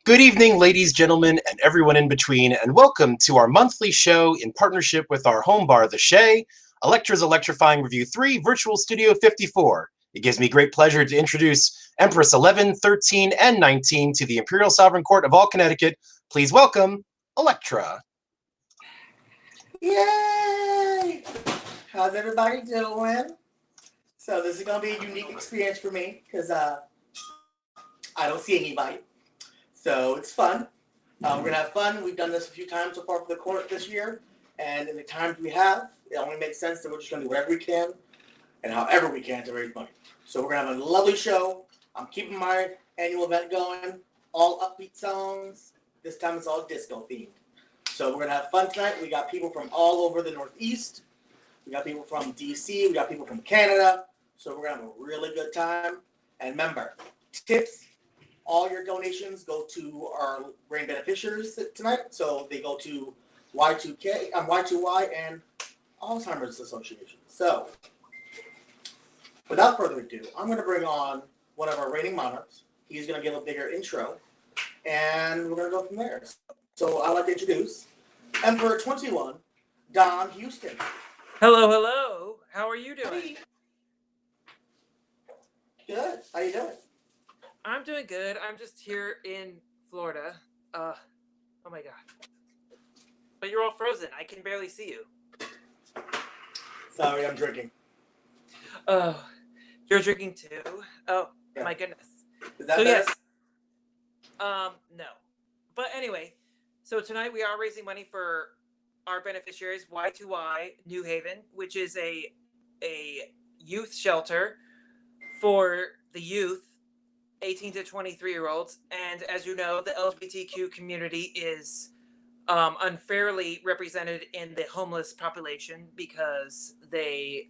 Good evening, ladies, gentlemen, and everyone in between, and welcome to our monthly show in partnership with our home bar, The Shay, Electra's Electrifying Review 3, Virtual Studio 54. It gives me great pleasure to introduce Empress 11, 13, and 19 to the Imperial Sovereign Court of all Connecticut. Please welcome Electra. Yay! How's everybody doing? So this is going to be a unique experience for me because I don't see anybody. So it's fun. We're going to have fun. We've done this a few times so far for the court this year. And in the times we have, it only makes sense that we're just going to do whatever we can and however we can to raise money. So we're going to have a lovely show. I'm keeping my annual event going. All upbeat songs. This time it's all disco themed. So we're going to have fun tonight. We got people from all over the Northeast. We got people from DC. We got people from Canada. So we're going to have a really good time. And remember, tips, all your donations go to our brain beneficiaries tonight. So they go to Y2K, Y2Y, and Alzheimer's Association. So without further ado, I'm going to bring on one of our reigning monarchs. He's going to give a bigger intro. And we're going to go from there. So I'd like to introduce Emperor 21, Don Houston. Hello, hello. How are you doing? Good. How you doing? I'm doing good. I'm just here in Florida. Oh my god. But you're all frozen. I can barely see you. Sorry, I'm drinking. Oh, you're drinking too? Oh, yeah. My goodness. Is that so better? Yes. No. But anyway, so tonight we are raising money for our beneficiaries, Y2Y New Haven, which is a youth shelter for the youth, 18 to 23-year-olds. And as you know, the LGBTQ community is unfairly represented in the homeless population because they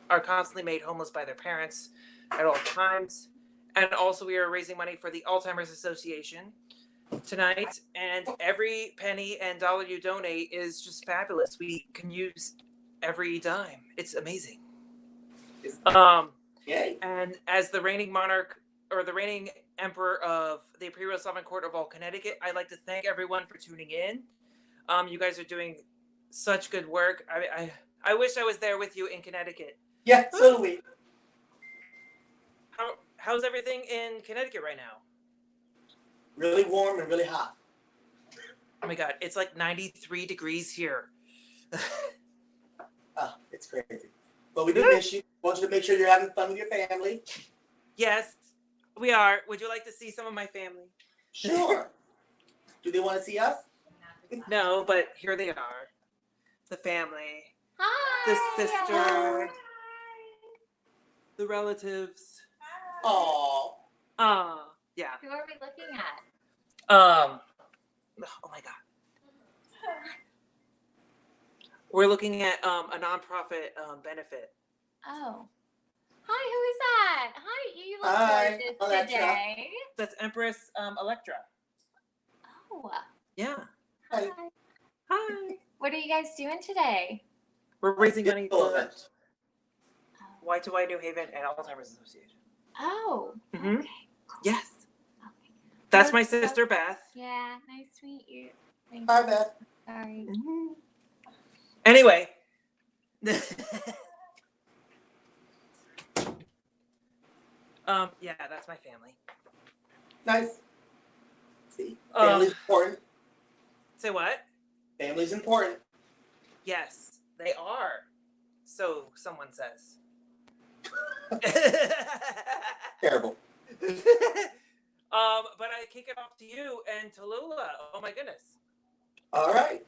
are constantly made homeless by their parents at all times. And also we are raising money for the Alzheimer's Association tonight, and every penny and dollar you donate is just fabulous. We can use every dime. It's amazing. Yay. And as the reigning monarch or the reigning emperor of the Imperial Sovereign Court of all Connecticut, I'd like to thank everyone for tuning in. You guys are doing such good work. I wish I was there with you in Connecticut. Yeah, so do we. How's everything in Connecticut right now? Really warm and really hot. Oh my god, it's like 93 degrees here. Oh, it's crazy. But we do miss you. Want you to make sure you're having fun with your family. Yes, we are. Would you like to see some of my family? Sure. Do they want to see us? No, but here they are. The family. Hi. The sister. Hi. The relatives. Aww. Yeah. Who are we looking at? Oh my god. We're looking at a nonprofit benefit. Oh. Hi, who is that? Hi, you look Hi, gorgeous Electra. today. That's Empress Electra. Oh. Yeah. Hi. Hi. What are you guys doing today? We're raising money Beautiful for event. Y2Y New Haven and Alzheimer's Association. Oh. Mhm. Okay. Cool. Yes. Okay. That's my sister Beth. Yeah, nice to meet you. Thank Hi, you. Beth. Sorry. Anyway. Yeah, that's my family. Nice. See, family's important. Say what? Family's important. Yes, they are. So someone says. Terrible. But I kick it off to you and Tallulah. Oh my goodness. All right.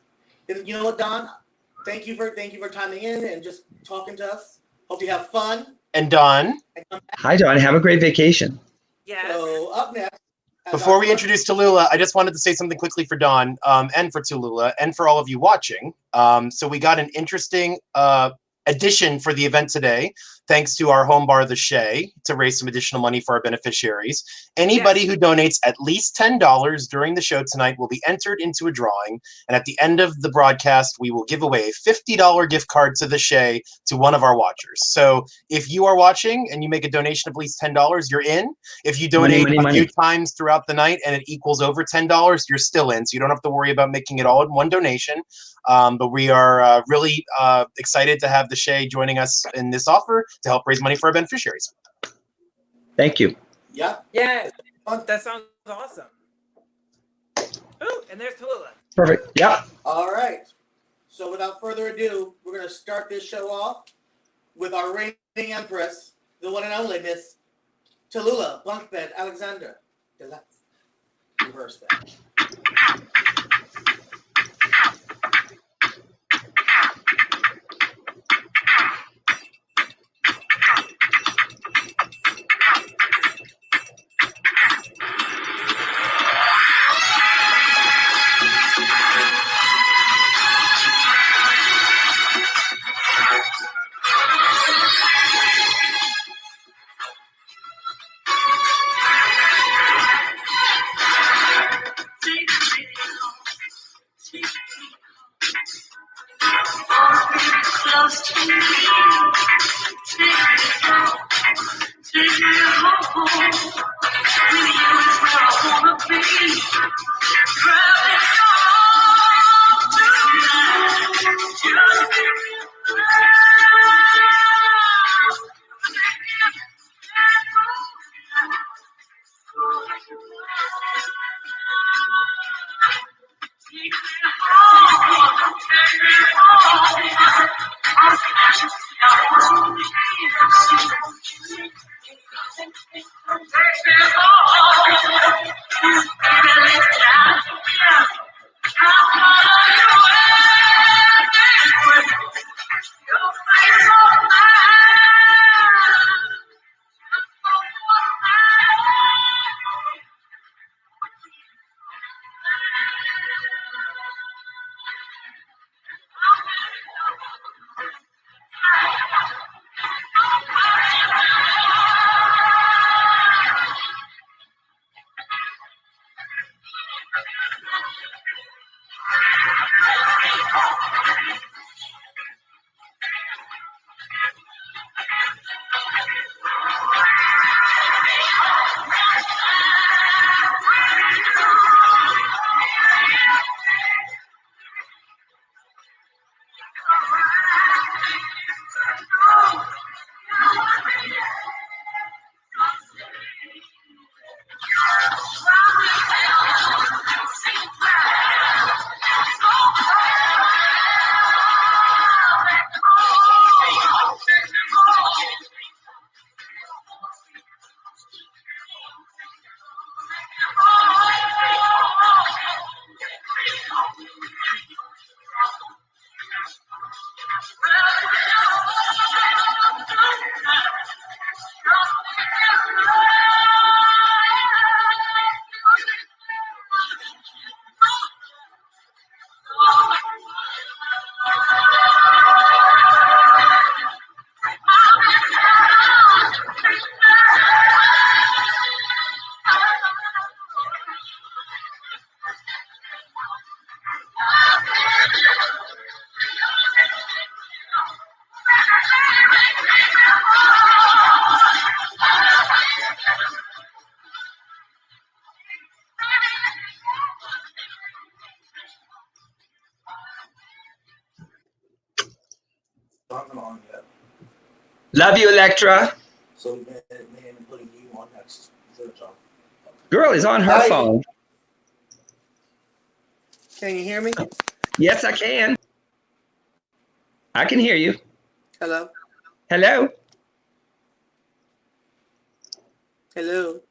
And you know what, Don? Thank you for timing in and just talking to us. Hope you have fun. And Don, Hi, Don. Have a great vacation. Yes. So up next. before we introduce Tallulah, I just wanted to say something quickly for Don and for Tallulah and for all of you watching. So we got an interesting addition for the event today. thanks to our home bar, The Shea, to raise some additional money for our beneficiaries. Anybody who donates at least $10 during the show tonight will be entered into a drawing. And at the end of the broadcast, we will give away a $50 gift card to The Shea to one of our watchers. So if you are watching and you make a donation of at least $10, you're in. If you donate a few times throughout the night and it equals over $10, you're still in. So you don't have to worry about making it all in one donation. But we are really excited to have The Shea joining us in this offer to help raise money for our beneficiaries. Thank you. Yeah. Yeah, that sounds awesome. Oh, and there's Tallulah. Perfect. Yeah. All right. So without further ado, we're going to start this show off with our reigning Empress, the one and only Miss Tallulah Bunkbed Alexander Deluxe. Reverse that. Love you, Electra. So we may end up putting you on next. Girl is on her Hi. phone. Can you hear me? Yes, I can. I can hear you. Hello? Hello. Hello?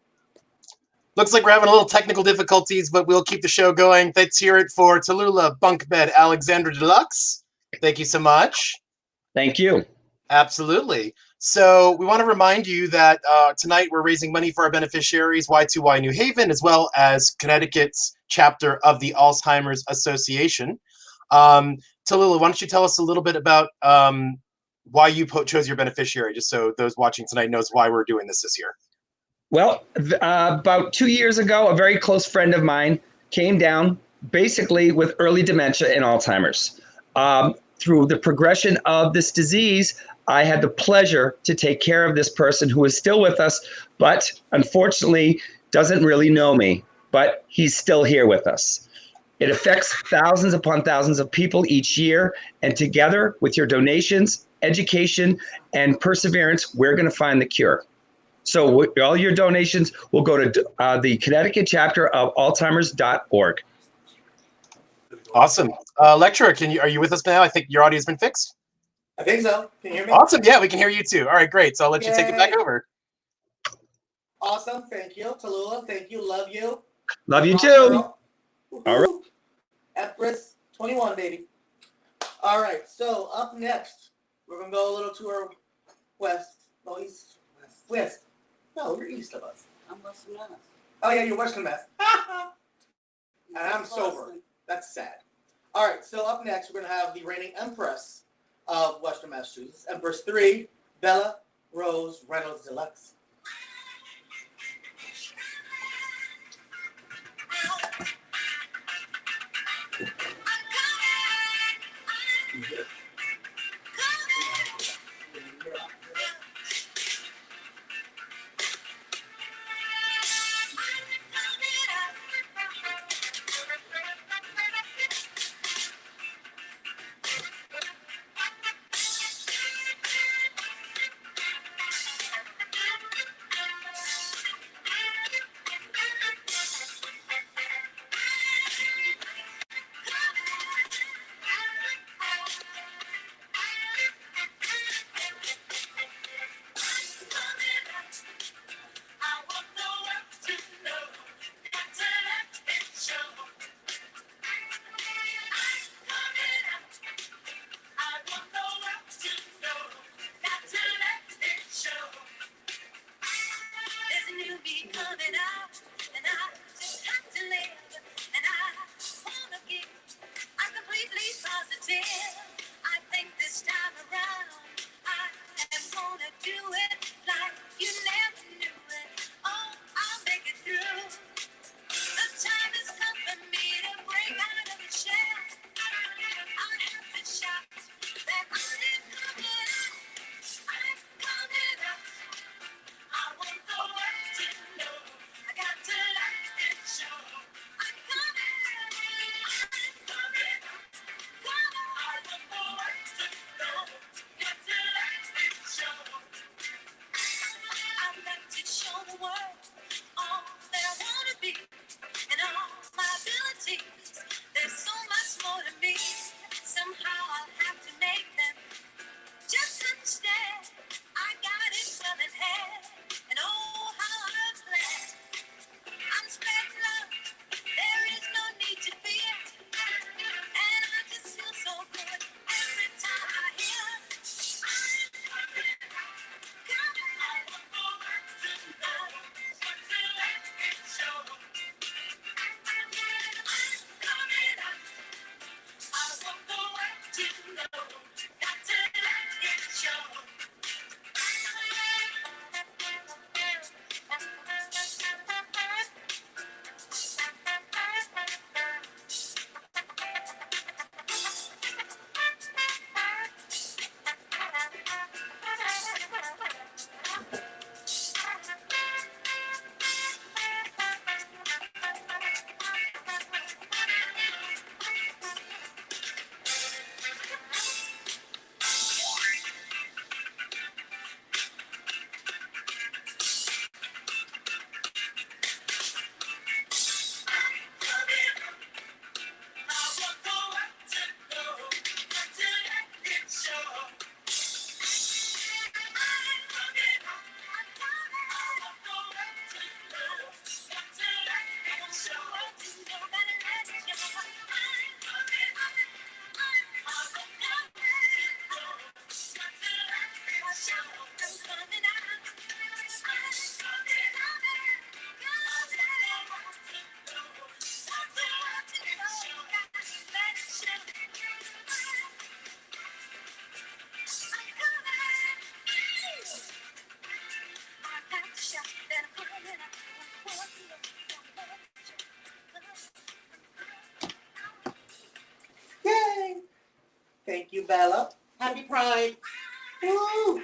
Looks like we're having a little technical difficulties, but we'll keep the show going. Let's hear it for Tallulah Bunkbed Alexander Deluxe. Thank you so much. Thank you. Absolutely. So we want to remind you that tonight we're raising money for our beneficiaries, Y2Y New Haven, as well as Connecticut's chapter of the Alzheimer's Association. Tallulah, why don't you tell us a little bit about why you chose your beneficiary, just so those watching tonight knows why we're doing this year. Well, about 2 years ago, a very close friend of mine came down basically with early dementia and Alzheimer's. Through the progression of this disease, I had the pleasure to take care of this person who is still with us, but unfortunately doesn't really know me, but he's still here with us. It affects thousands upon thousands of people each year, and together with your donations, education, and perseverance, we're going to find the cure. So all your donations will go to the Connecticut chapter of Alzheimer's.org. Awesome. Electra, are you with us now? I think your audio's been fixed. I think so. Can you hear me? Awesome. Yeah, we can hear you too. All right, great. So I'll let you take it back over. Awesome. Thank you. Tallulah, thank you. Love you. Love you too. All right. Empress 21, baby. All right. So up next, we're going to go a little to our west. No, east. West. No, you're east of us. I'm Western Mass. Oh, yeah, you're Western Mass. And I'm sober. That's sad. All right. So up next, we're going to have the reigning Empress of Western Massachusetts. Empress 3, Bella Rose Reynolds Deluxe. Thank you, Bella. Happy Pride. Woo!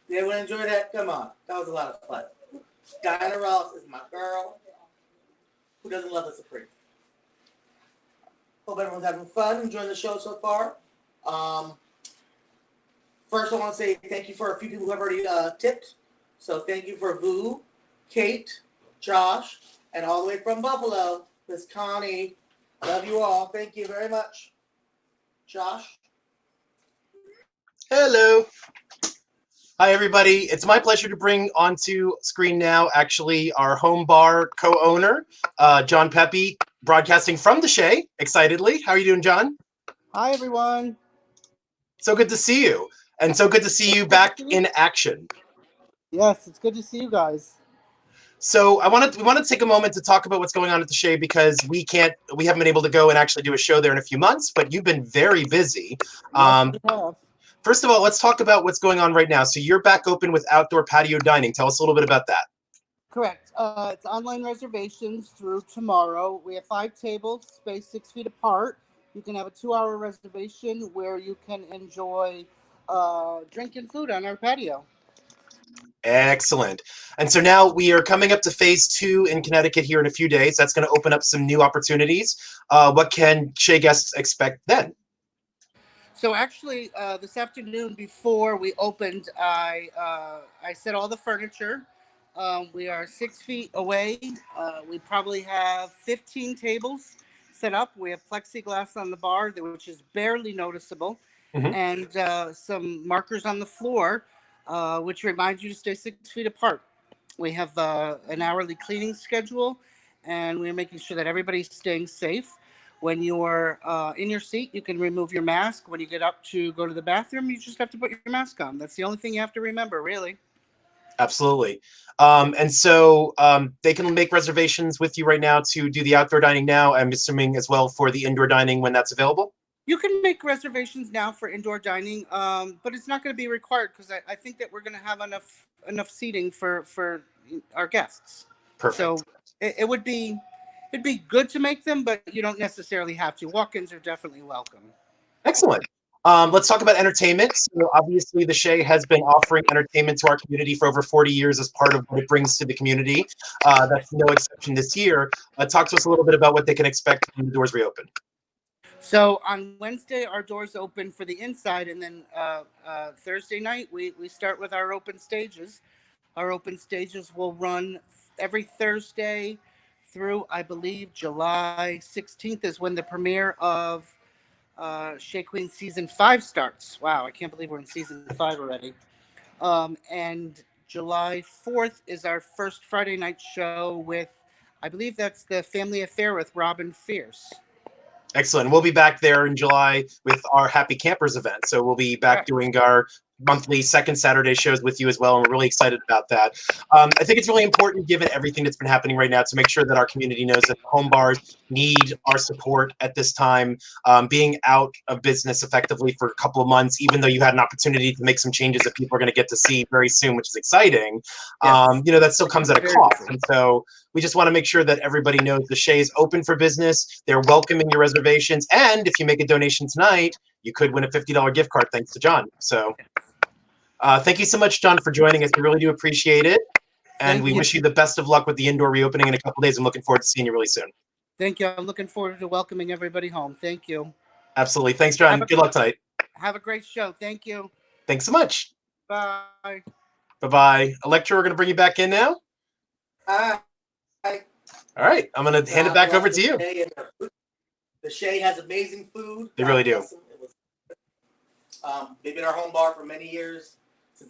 Did everyone enjoy that? Come on. That was a lot of fun. Diana Ross is my girl. Who doesn't love a Supreme? Hope everyone's having fun, enjoying the show so far. First, I want to say thank you for a few people who have already tipped. So thank you for Vu, Kate, Josh, and all the way from Buffalo, Miss Connie. Love you all. Thank you very much. Josh? Hello. Hi, everybody. It's my pleasure to bring onto screen now, actually, our home bar co-owner, John Pepe, broadcasting from the Shea, excitedly. How are you doing, John? Hi, everyone. So good to see you. And so good to see you back in action. Yes, it's good to see you guys. So we want to take a moment to talk about what's going on at the Shea because we haven't been able to go and actually do a show there in a few months, but you've been very busy. Yes, we have. First of all, let's talk about what's going on right now. So you're back open with outdoor patio dining. Tell us a little bit about that. Correct. It's online reservations through tomorrow. We have 5 tables, spaced 6 feet apart. You can have a 2-hour reservation where you can enjoy drink and food on our patio. Excellent. And so now we are coming up to phase 2 in Connecticut here in a few days. That's going to open up some new opportunities. What can Shea guests expect then? So actually, this afternoon before we opened, I set all the furniture. We are 6 feet away. We probably have 15 tables set up. We have plexiglass on the bar, which is barely noticeable, and some markers on the floor, which remind you to stay 6 feet apart. We have an hourly cleaning schedule, and we're making sure that everybody's staying safe. When you're in your seat, you can remove your mask. When you get up to go to the bathroom, you just have to put your mask on. That's the only thing you have to remember, really. Absolutely. And so they can make reservations with you right now to do the outdoor dining now, I'm assuming as well for the indoor dining when that's available? You can make reservations now for indoor dining, but it's not going to be required because I think that we're going to have enough seating for our guests. Perfect. So it'd be good to make them, but you don't necessarily have to. Walk-ins are definitely welcome. Excellent. Let's talk about entertainment. So obviously the Shea has been offering entertainment to our community for over 40 years as part of what it brings to the community. That's no exception this year. Talk to us a little bit about what they can expect when the doors reopen. So on Wednesday, our doors open for the inside, and then Thursday night, we start with our open stages. Our open stages will run every Thursday through, I believe, July 16th is when the premiere of Shea Queen Season 5 starts. Wow, I can't believe we're in Season 5 already. And July 4th is our first Friday night show with, I believe that's the Family Affair with Robin Fierce. Excellent. We'll be back there in July with our Happy Campers event. So we'll be back doing our monthly second Saturday shows with you as well, and we're really excited about that. I think it's really important, given everything that's been happening right now, to make sure that our community knows that home bars need our support at this time. Being out of business effectively for a couple of months, even though you had an opportunity to make some changes that people are going to get to see very soon, which is exciting, that still comes at a cost. And so we just want to make sure that everybody knows the Shea is open for business. They're welcoming your reservations. And if you make a donation tonight, you could win a $50 gift card thanks to John. So thank you so much, John, for joining us. We really do appreciate it. And we wish you the best of luck with the indoor reopening in a couple days. I'm looking forward to seeing you really soon. Thank you. I'm looking forward to welcoming everybody home. Thank you. Absolutely. Thanks, John. Good luck tonight. Have a great show. Thank you. Thanks so much. Bye. Bye-bye. Electra, we're going to bring you back in now. Hi. All right. I'm going to hand it back over to you. The Shea has amazing food. They really do. They've been our home bar for many years,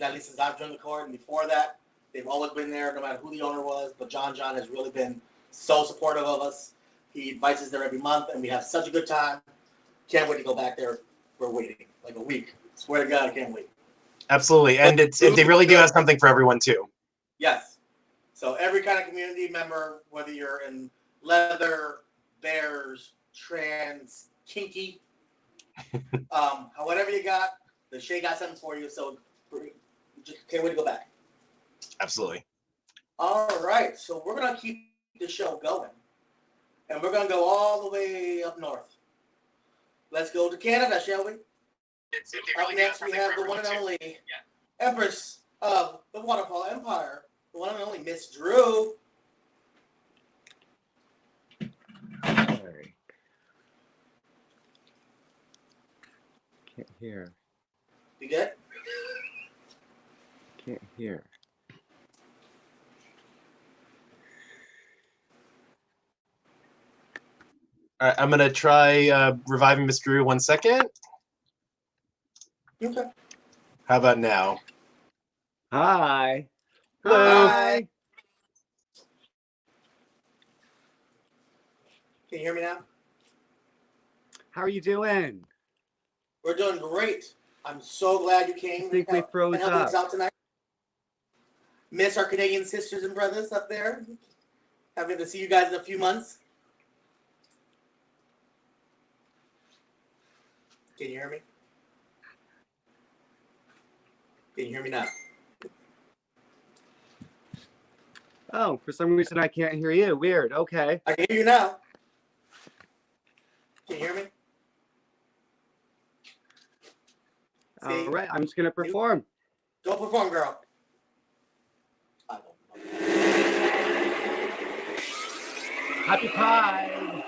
at least since I've joined the court. And before that, they've always been there, no matter who the owner was. But John has really been so supportive of us. He invites us there every month, and we have such a good time. Can't wait to go back there. We're waiting like a week. Swear to God, I can't wait. Absolutely, and they really do have something for everyone too. Yes. So every kind of community member, whether you're in leather, bears, trans, kinky, whatever you got, the Shea got something for you. So just can't wait to go back. Absolutely. All right, so we're gonna keep the show going, and we're gonna go all the way up north. let's go to Canada, shall we? Up next, we have the one and only Empress of the Waterfall Empire, the one and only Miss Drew. Sorry. Can't hear. You good? Can't hear. All right, I'm gonna try reviving Miss Drew 1 second. Okay. How about now? Hi. Hello. Hi. Can you hear me now? How are you doing? We're doing great. I'm so glad you came I think we froze and helped us up. out tonight. Miss our Canadian sisters and brothers up there. Happy to see you guys in a few months. Can you hear me? Can you hear me now? Oh, for some reason I can't hear you. Weird. Okay. I can hear you now. Can you hear me? All right. I'm just gonna perform. Go perform, girl. Happy Pride.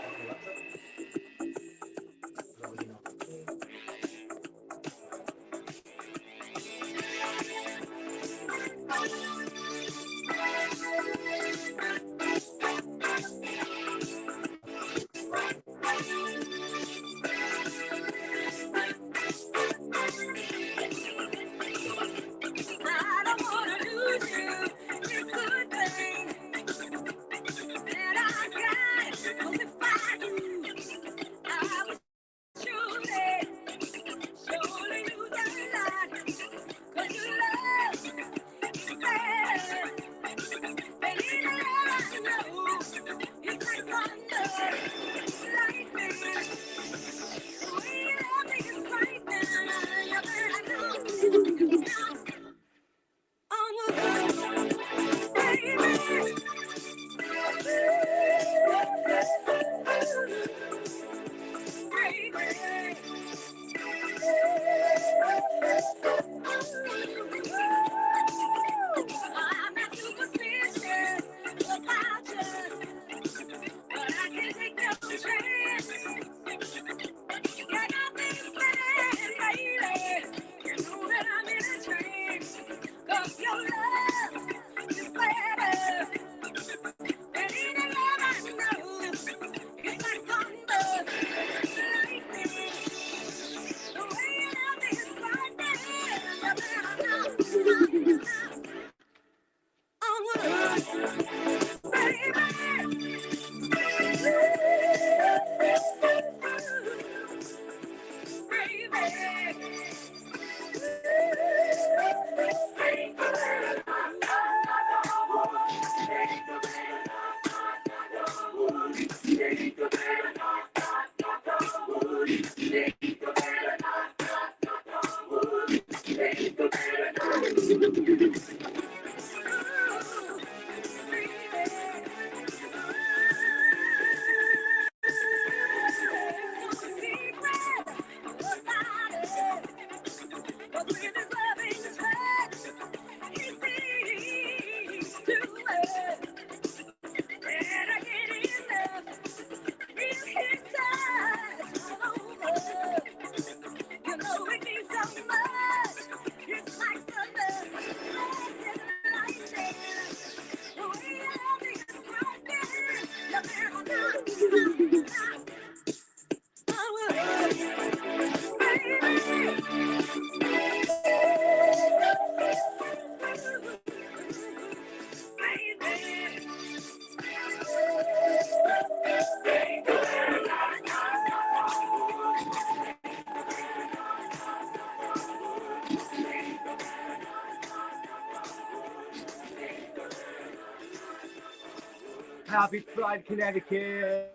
Happy Pride, Connecticut.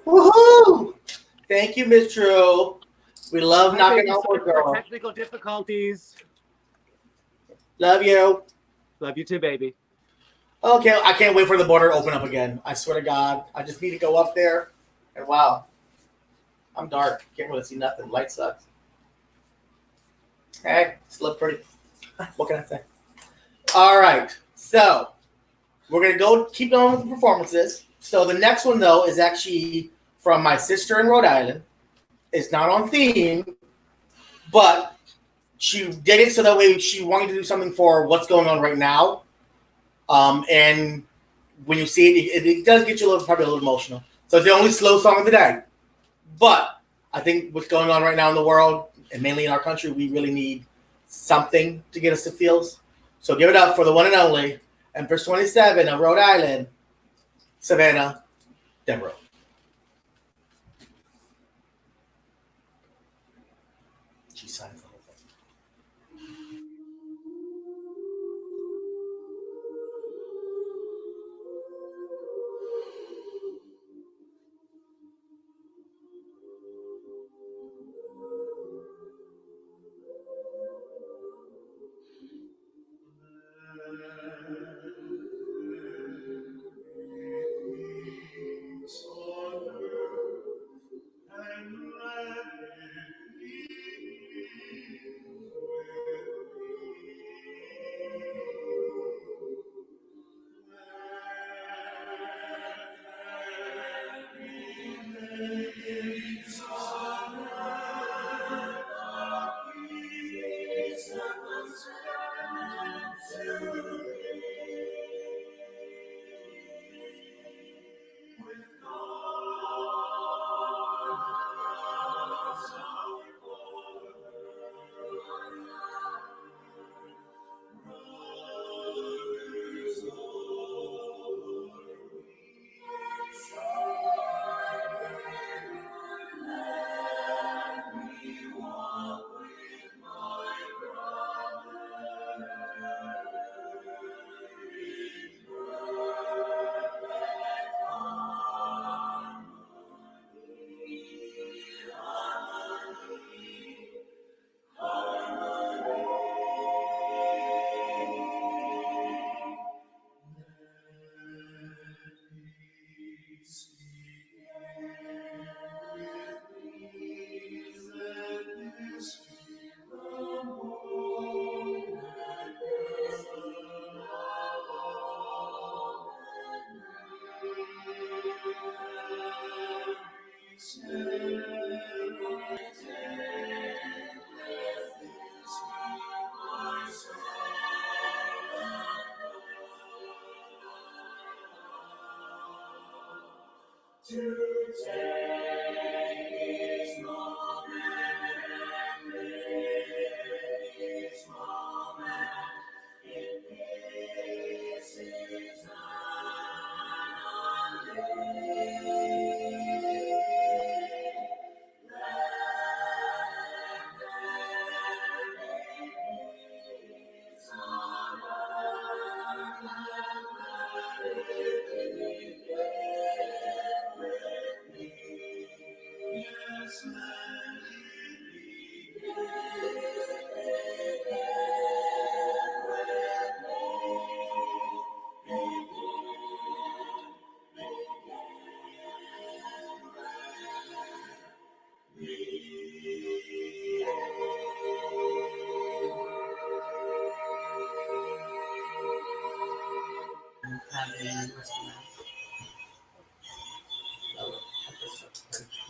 Woohoo! Thank you, Miss Drew. We love Hi, knocking baby. out Sorry more for girl. technical difficulties. Love you. Love you too, baby. Okay, I can't wait for the border to open up again. I swear to God, I just need to go up there. And wow, I'm dark. Can't really see nothing. Light sucks. Hey, still look pretty. What can I say? All right. So we're gonna go keep going with the performances. So the next one though is actually from my sister in Rhode Island. It's not on theme, but she did it so that way she wanted to do something for what's going on right now. And when you see it, it does get you probably a little emotional. So it's the only slow song of the day. But I think what's going on right now in the world, and mainly in our country, we really need something to get us to feels. So give it up for the one and only Empress 27 of Rhode Island, Savannah Devereaux. She signs the whole thing.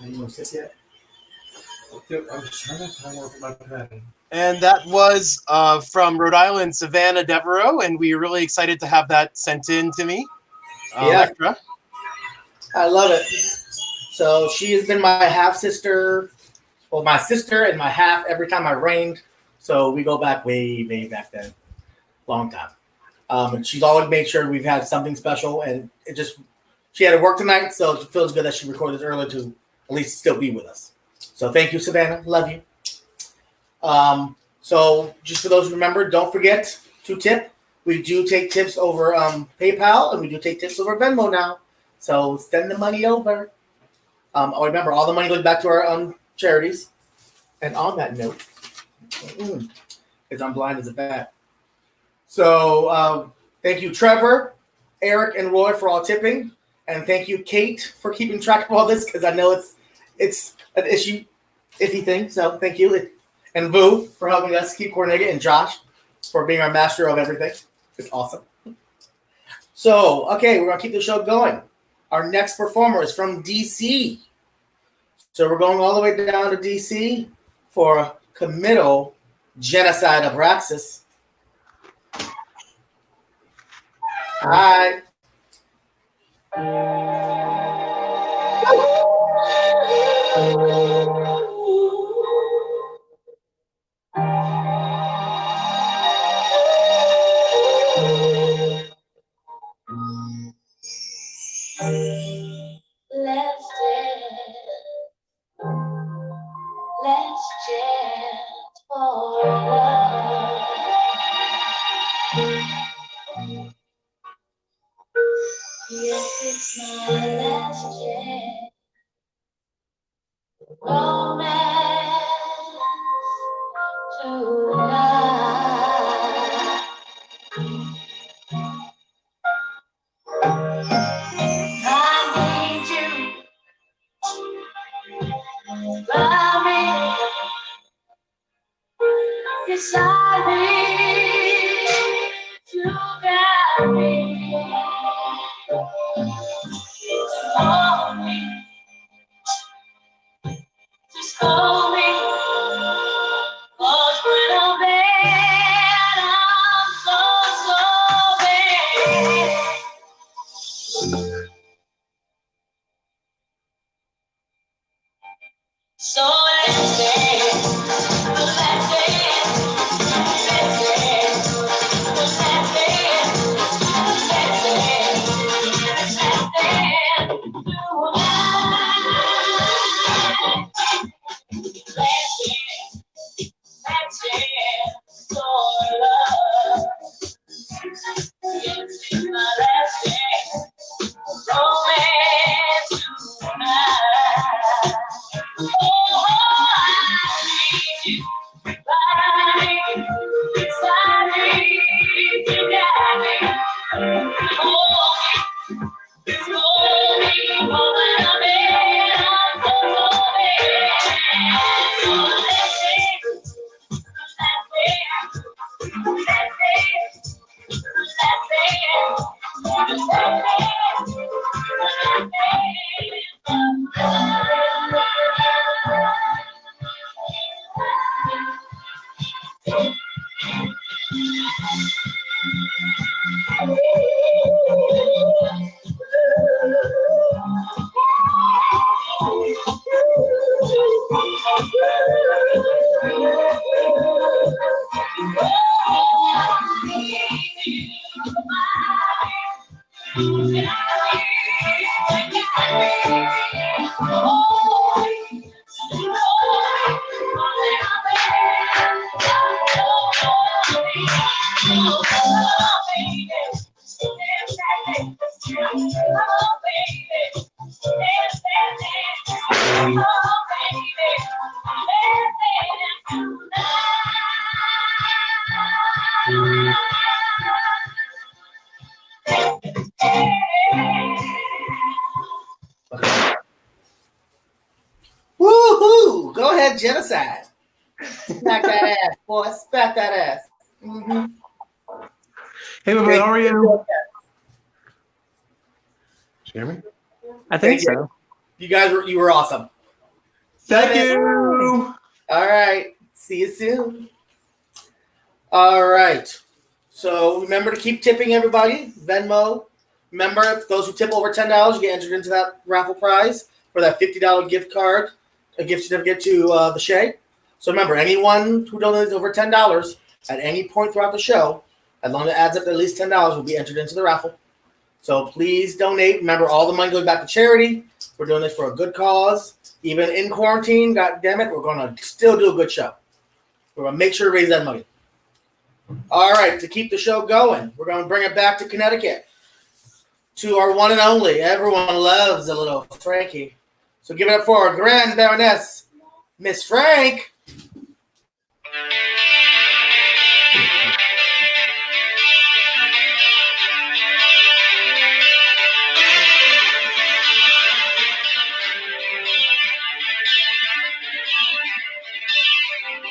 Anyone sit yet? I'm trying to find out my pen. And that was from Rhode Island, Savannah Devereaux, and we're really excited to have that sent in to me. Yeah. Electra. I love it. So she has been my half sister, well, my sister and my half every time I reigned. So we go back way back then, long time. And she's always made sure we've had something special, and she had to work tonight, so it feels good that she recorded early to at least still be with us. So thank you, Savannah. Love you. So just for those who remember, don't forget to tip. We do take tips over PayPal, and we do take tips over Venmo now. So send the money over. Remember, all the money goes back to our charities. And on that note, because I'm blind as a bat. So thank you, Trevor, Eric, and Roy for all tipping. And thank you, Kate, for keeping track of all this, because I know it's an iffy thing. So thank you, and Vu for helping us keep coordinating, and Josh for being our master of everything. It's awesome. So okay, we're gonna keep the show going. Our next performer is from DC. So we're going all the way down to DC for committal genocide of Raxus. Hi. Let's chant for love. Yes, it's my last chance. Romance tonight. I need you by me, beside me, to guide me. Hold me, just hold me. 'Cause when I'm bad, I'm so bad. So let's dance, let's dance, let's dance, let's dance, let's dance, let's dance for love. It's my last dance, romance tonight. Oh, I need you by me, beside me, to guide me. Hold me, just hold me, hold when I'm in, I'm so bad. So let's dance, let's Woohoo! Go ahead, genocide. Smack that ass, boy. Smack that ass. Mm-hmm. Hey, everybody, how are you? Jeremy? I think so. You guys were awesome. Thank you. All right. See you soon. All right. So remember to keep tipping everybody. Venmo. Remember, if those who tip over $10, you get entered into that raffle prize for that $50 gift card, a gift certificate to the Shea. So remember, anyone who donates over $10 at any point throughout the show, as long as it adds up to at least $10, will be entered into the raffle. So please donate. Remember, all the money goes back to charity. We're doing this for a good cause. Even in quarantine, God damn it, we're going to still do a good show. We're going to make sure to raise that money. All right, to keep the show going, we're going to bring it back to Connecticut, to our one and only. Everyone loves a little Frankie. So give it up for our Grand Baroness, Miss Frank. And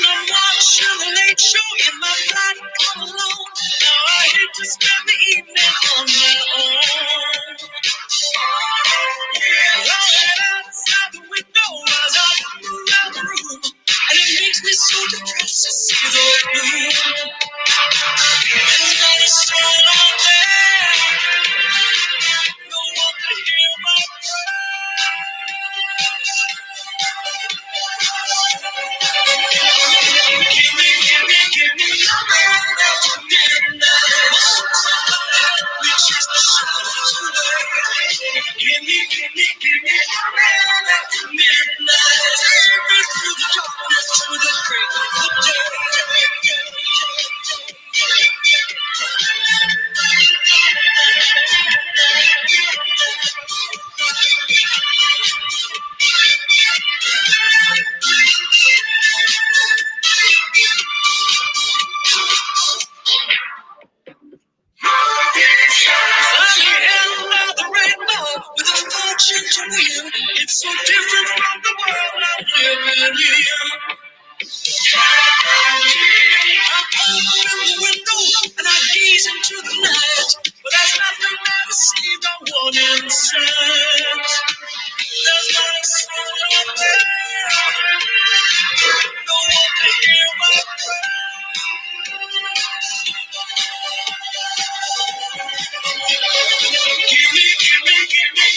I'm watching the late show in my flat all alone. Now I hate to spend the evening on my own. Looking outside the window as I look around the room, and it makes me so depressed to see the way blue. There's not a soul out there, no one to hear my give me something after midnight. Somebody help me chase the shadows away. Give me something after midnight. Take me through the darkness to the break of the day. With a fortune to win, it's so different from the world I'm living in. I'm open the window and I gaze into the night, but there's nothing that I see, no one inside. There's not a soul out there, no one to hear my cry. Give me after midnight.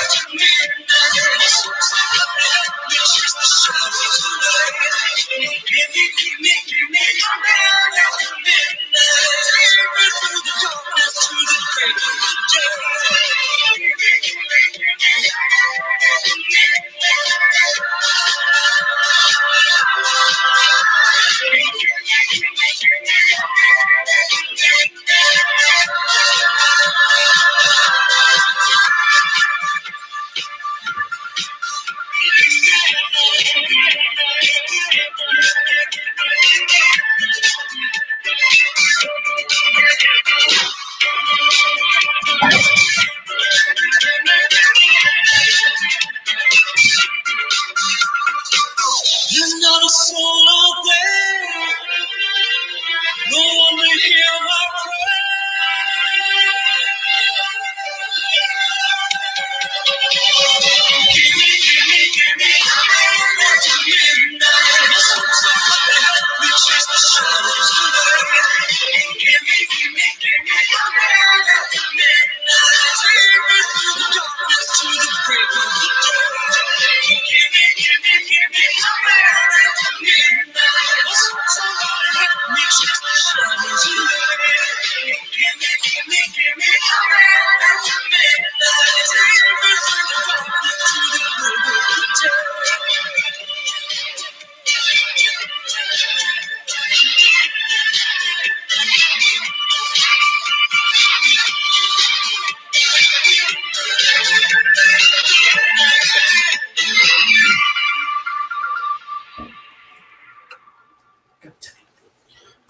Somebody help me chase the shadows away. Give me after midnight. Take me through the darkness to the break of the day. There's not a soul out there, no one to hear my cry. Give me after midnight. Somebody help me chase the shadows away. Give me after midnight. Take me through the darkness to the break of the day. Give me after midnight. Somebody help me chase the shadows away. Give me after midnight. Take me through the darkness to the break of the day.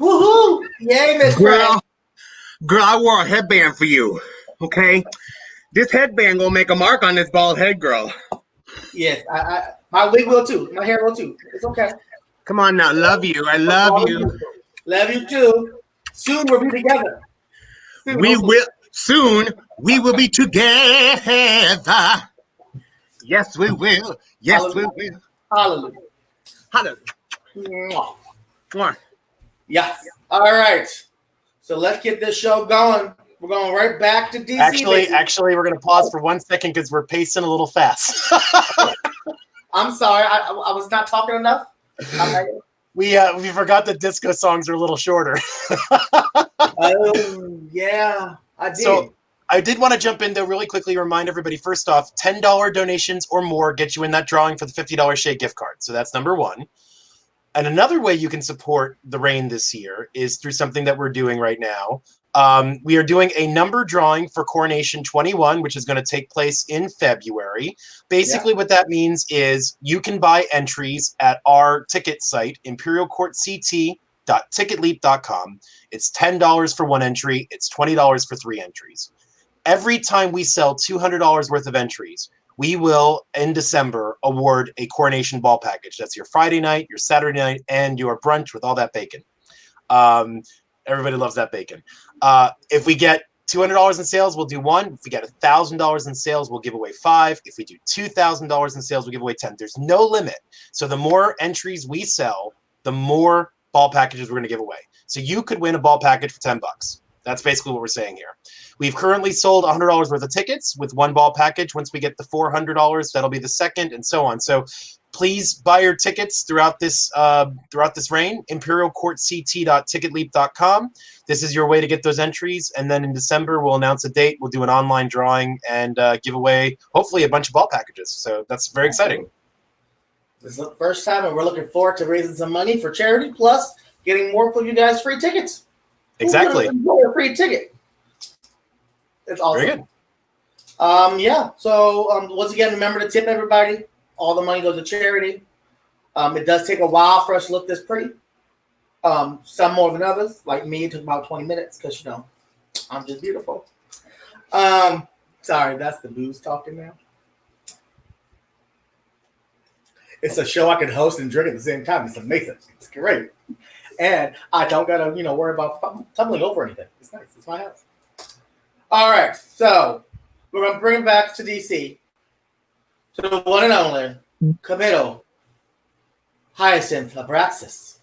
Woohoo! Yay, Miss Brad. Girl, I wore a headband for you. Okay? This headband gonna make a mark on this bald head, girl. Yes, my wig will too. My hair will too. It's okay. Come on now, love you. I love you. Love you too. Soon we'll be together. Soon we will be together. Yes, we will. Yes, Hallelujah. we will. Hallelujah. Hallelujah. Mwah. Mwah. Yes. All right. So let's get this show going. We're going right back to DC. Actually, we're going to pause for 1 second because we're pacing a little fast. I'm sorry. I was not talking enough. We forgot that disco songs are a little shorter. Oh, yeah. I did. So I did want to jump in, though, really quickly, remind everybody, first off, $10 donations or more get you in that drawing for the $50 Shea gift card. So that's number one. And another way you can support the Reign this year is through something that we're doing right now. We are doing a number drawing for Coronation 21, which is going to take place in February. Basically, what that means is you can buy entries at our ticket site, imperialcourtct.ticketleap.com. It's $10 for one entry. It's $20 for 3 entries. Every time we sell $200 worth of entries, we will, in December, award a Coronation Ball package. That's your Friday night, your Saturday night, and your brunch with all that bacon. Everybody loves that bacon. If we get $200 in sales, we'll do 1. If we get $1,000 in sales, we'll give away 5. If we do $2,000 in sales, we'll give away 10. There's no limit. So the more entries we sell, the more ball packages we're going to give away. So you could win a ball package for $10. That's basically what we're saying here. We've currently sold $100 worth of tickets with 1 ball package. Once we get the $400, that'll be the second, and so on. So please buy your tickets throughout this reign. imperialcourtct.ticketleap.com. This is your way to get those entries, and then in December we'll announce a date. We'll do an online drawing and give away hopefully a bunch of ball packages. So that's very exciting. This is the first time, and we're looking forward to raising some money for charity, plus getting more for you guys free tickets. Exactly. A free ticket. It's awesome. Very good. Yeah. So once again, remember to tip everybody. All the money goes to charity. It does take a while for us to look this pretty. Some more than others. Like me, it took about 20 minutes because, you know, I'm just beautiful. Sorry, that's the booze talking now. It's a show I can host and drink at the same time. It's amazing. It's great. And I don't got to, worry about tumbling over anything. It's nice. It's my house. All right. So we're going to bring it back to DC. To the one and only Camilo Hyacinth Abraxas.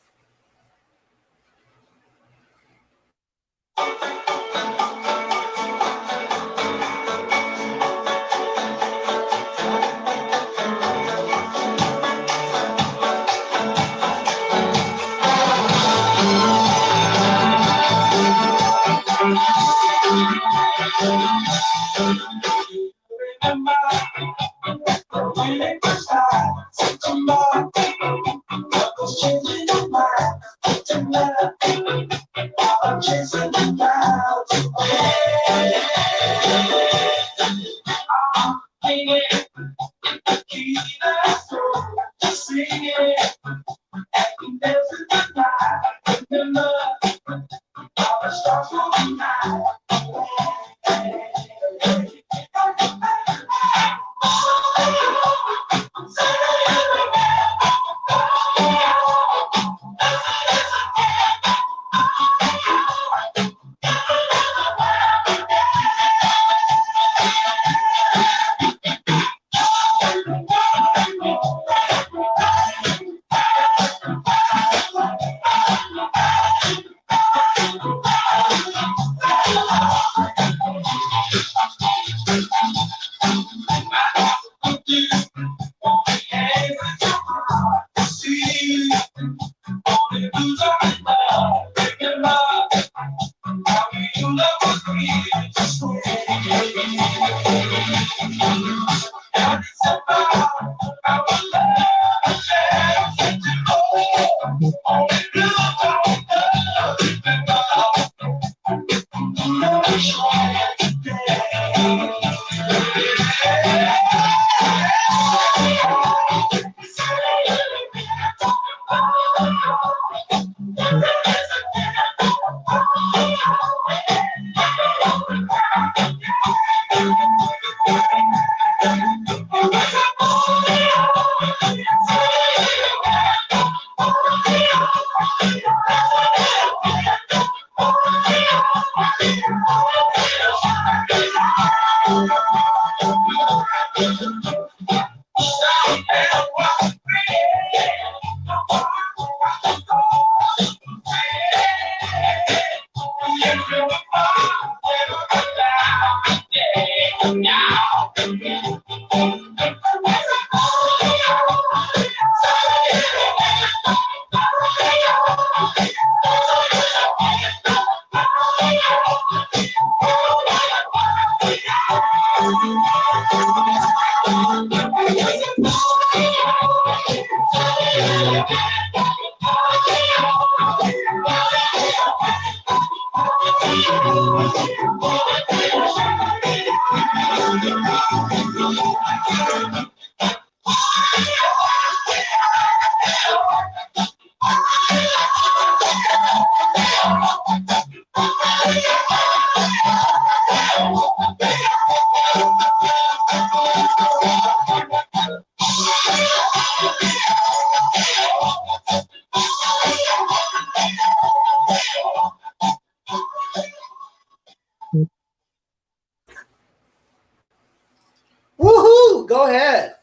Woohoo! Go ahead.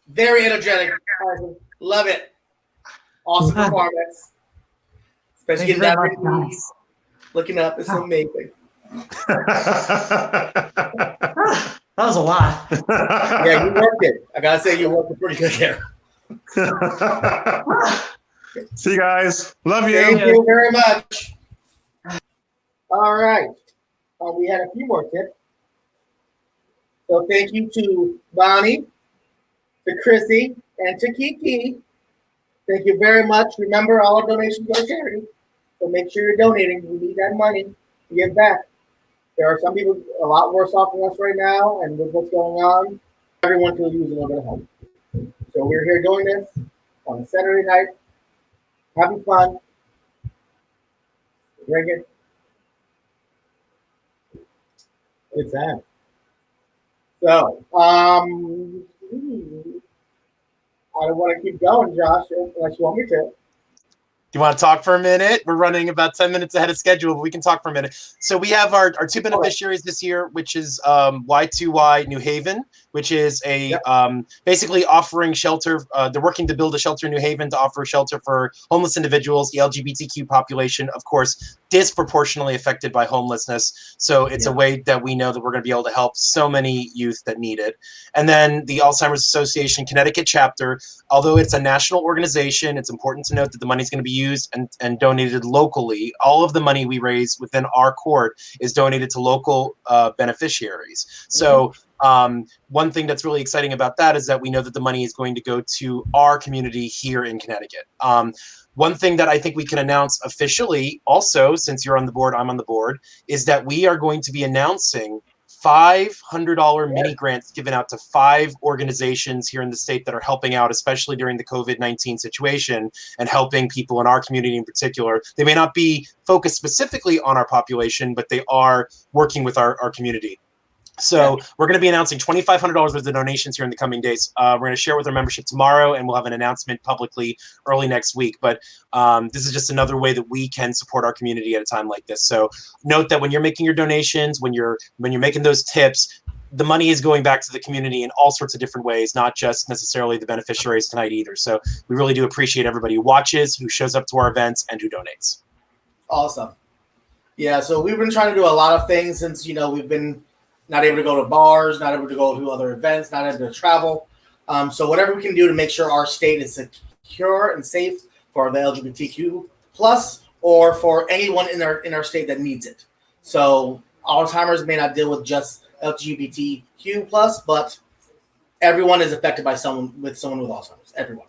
Very energetic. Love it. Awesome performance. Especially getting that ring looking up. It's amazing. That was a lot. Yeah, you worked it. I gotta say, you worked it pretty good there. See you guys. Love you. Thank you very much. All right. We had a few more tips. So thank you to Bonnie, to Chrissy, and to Kiki. Thank you very much. Remember, all our donations go to charity. So make sure you're donating. We need that money to give back. There are some people a lot worse off than us right now, and with what's going on, everyone could use a little bit of help. So we're here doing this on a Saturday night, having fun. Drink it. It's that. So, I don't want to keep going, Josh, unless you want me to. Do you want to talk for a minute? We're running about 10 minutes ahead of schedule, but we can talk for a minute. So we have our two beneficiaries this year, which is Y2Y New Haven, which is a basically offering shelter. They're working to build a shelter in New Haven to offer shelter for homeless individuals, the LGBTQ population, of course, disproportionately affected by homelessness. So it's a way that we know that we're going to be able to help so many youth that need it. And then the Alzheimer's Association Connecticut chapter, although it's a national organization, it's important to note that the money is going to be used and donated locally. All of the money we raise within our court is donated to local beneficiaries. So one thing that's really exciting about that is that we know that the money is going to go to our community here in Connecticut. One thing that I think we can announce officially also, since you're on the board, I'm on the board, is that we are going to be announcing $500 mini grants given out to 5 organizations here in the state that are helping out, especially during the COVID-19 situation and helping people in our community in particular. They may not be focused specifically on our population, but they are working with our community. So we're going to be announcing $2,500 worth of donations here in the coming days. We're going to share with our membership tomorrow, and we'll have an announcement publicly early next week. But this is just another way that we can support our community at a time like this. So note that when you're making your donations, when you're making those tips, the money is going back to the community in all sorts of different ways, not just necessarily the beneficiaries tonight either. So we really do appreciate everybody who watches, who shows up to our events, and who donates. Awesome. Yeah, so we've been trying to do a lot of things since, we've been not able to go to bars, not able to go to other events, not able to travel. So whatever we can do to make sure our state is secure and safe for the LGBTQ plus, or for anyone in our state that needs it. So Alzheimer's may not deal with just LGBTQ plus, but everyone is affected by someone with Alzheimer's. Everyone.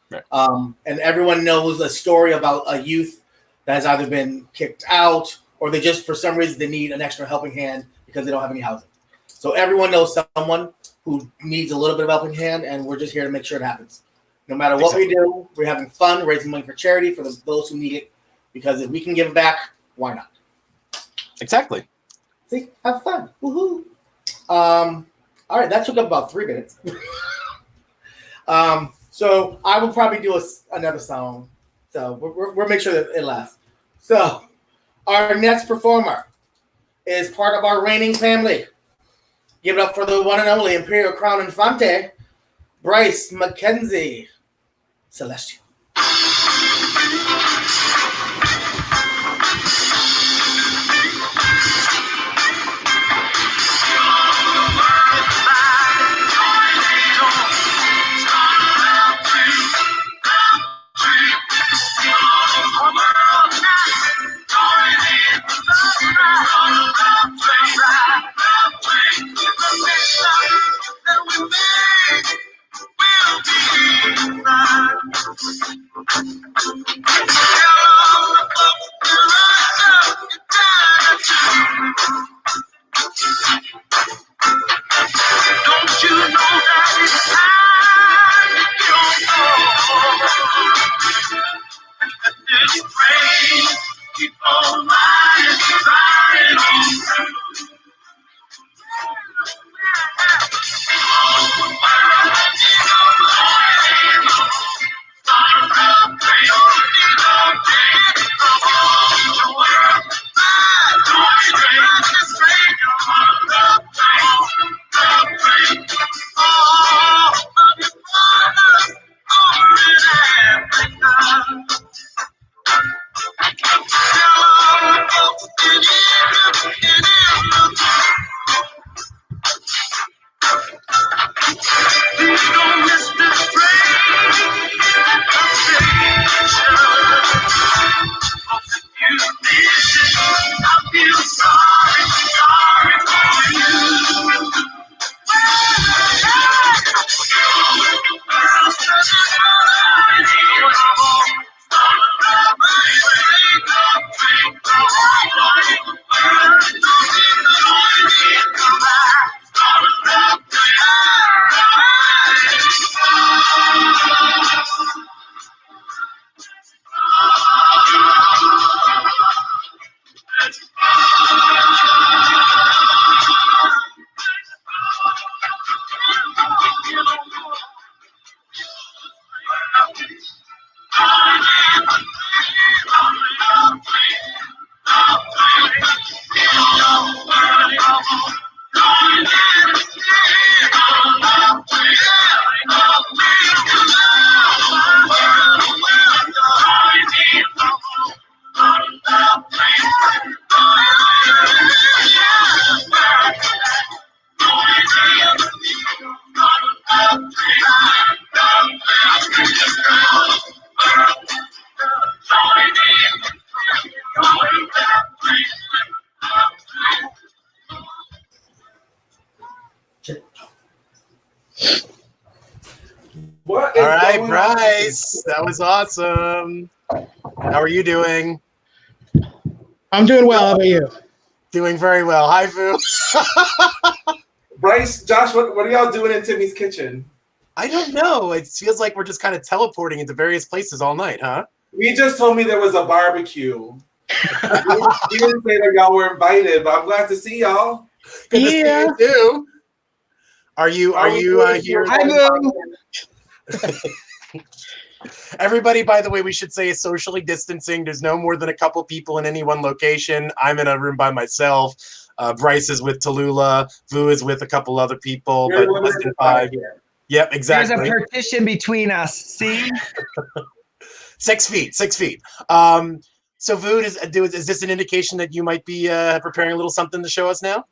Right. And everyone knows a story about a youth that has either been kicked out or they just, for some reason, they need an extra helping hand because they don't have any housing. So everyone knows someone who needs a little bit of helping hand, and we're just here to make sure it happens. No matter what we do, we're having fun, raising money for charity for those who need it, because if we can give back, why not? Exactly. See, have fun. Woohoo. All right, that took up about 3 minutes. So I will probably do another song. So we'll make sure that it lasts. So our next performer is part of our reigning family. Give it up for the one and only Imperial Crown Infante, Bryce McKenzie, Celestial. Hello. What All is right, going Bryce, that was awesome. How are you doing? I'm doing well. How about you? Doing very well. Hi, Vu. Bryce, Josh, what are y'all doing in Timmy's kitchen? I don't know. It feels like we're just kind of teleporting into various places all night, huh? He just told me there was a barbecue. He didn't say that y'all were invited, but I'm glad to see y'all. Good to see you too. Are you here? Hi, Boo. Everybody, by the way, we should say is socially distancing. There's no more than a couple people in any one location. I'm in a room by myself. Bryce is with Tallulah. Vu is with a couple other people, but less than 5. Yep, exactly. There's a partition between us. See? 6 feet. 6 feet. So Vu, is this an indication that you might be preparing a little something to show us now?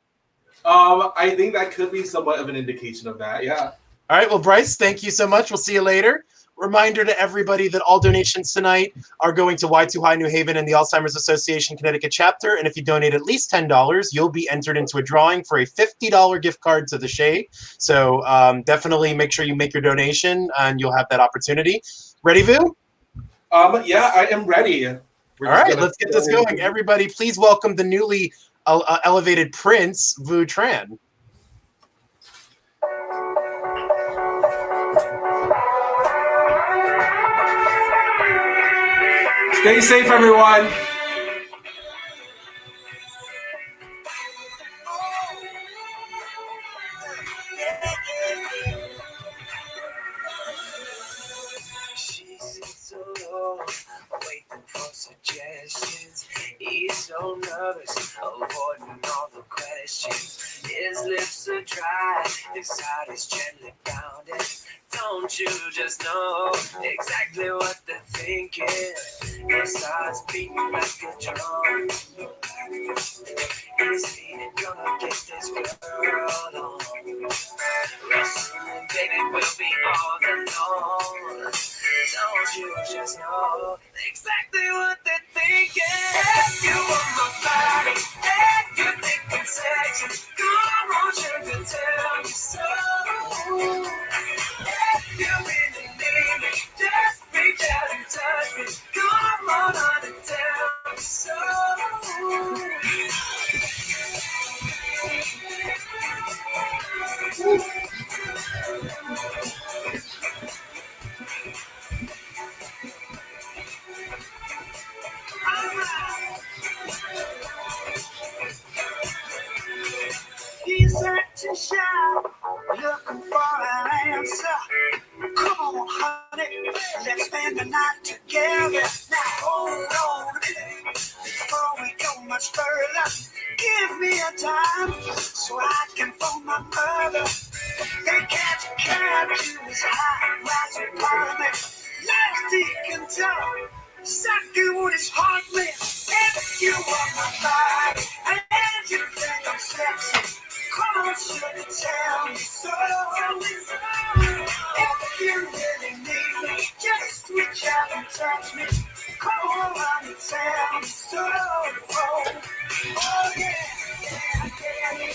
I think that could be somewhat of an indication of that, yeah. All right, well, Bryce, thank you so much. We'll see you later. Reminder to everybody that all donations tonight are going to Y2High New Haven and the Alzheimer's Association Connecticut chapter. And if you donate at least $10, you'll be entered into a drawing for a $50 gift card to the Shea. So definitely make sure you make your donation and you'll have that opportunity. Ready, Vu? Yeah, I am ready. All right, let's get this going. Everybody, please welcome the newly elevated Prince, Vu Tran. Stay safe, everyone. She sits alone, waiting for suggestions. He's so nervous, avoiding all the questions. His lips are dry, his heart is gently pounding. Don't you just know exactly what they're thinking? His heart's beating like a drum. Is he gonna get this girl on? Wrestling, baby, will be all alone. Don't you just know exactly what they're thinking? You want my body, and you think it's sexy. Come on, sugar, tell me so. If you really need me, just reach out and touch me. Come on, honey, tell me so. He's acting shy, looking for an answer. Come on, honey, let's spend the night together. Now hold on a minute, before we go much further. Give me a time so I can phone my mother. They catch a cab to his high-rise apartment. Last he can tell exactly what his heart meant. If you want my body and you think I'm sexy, come on, sugar, tell me so. If you really need me, just reach out and touch me. Come on, honey, tell me so. Oh, yeah, yeah, yeah.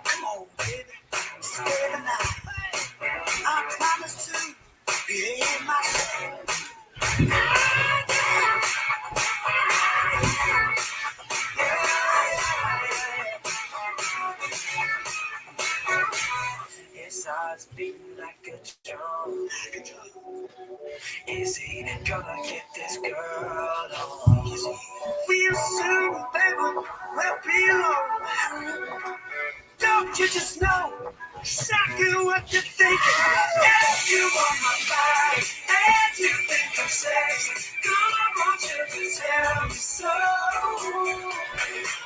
Come on, baby, stay the night. I promise to behave myself. His heart's beating like a drum. Is he gonna get this girl on? We'll soon, baby, we'll be alone. Don't you just know exactly what you're thinking? If you want my body and you think I'm sexy, come on, you tell me so.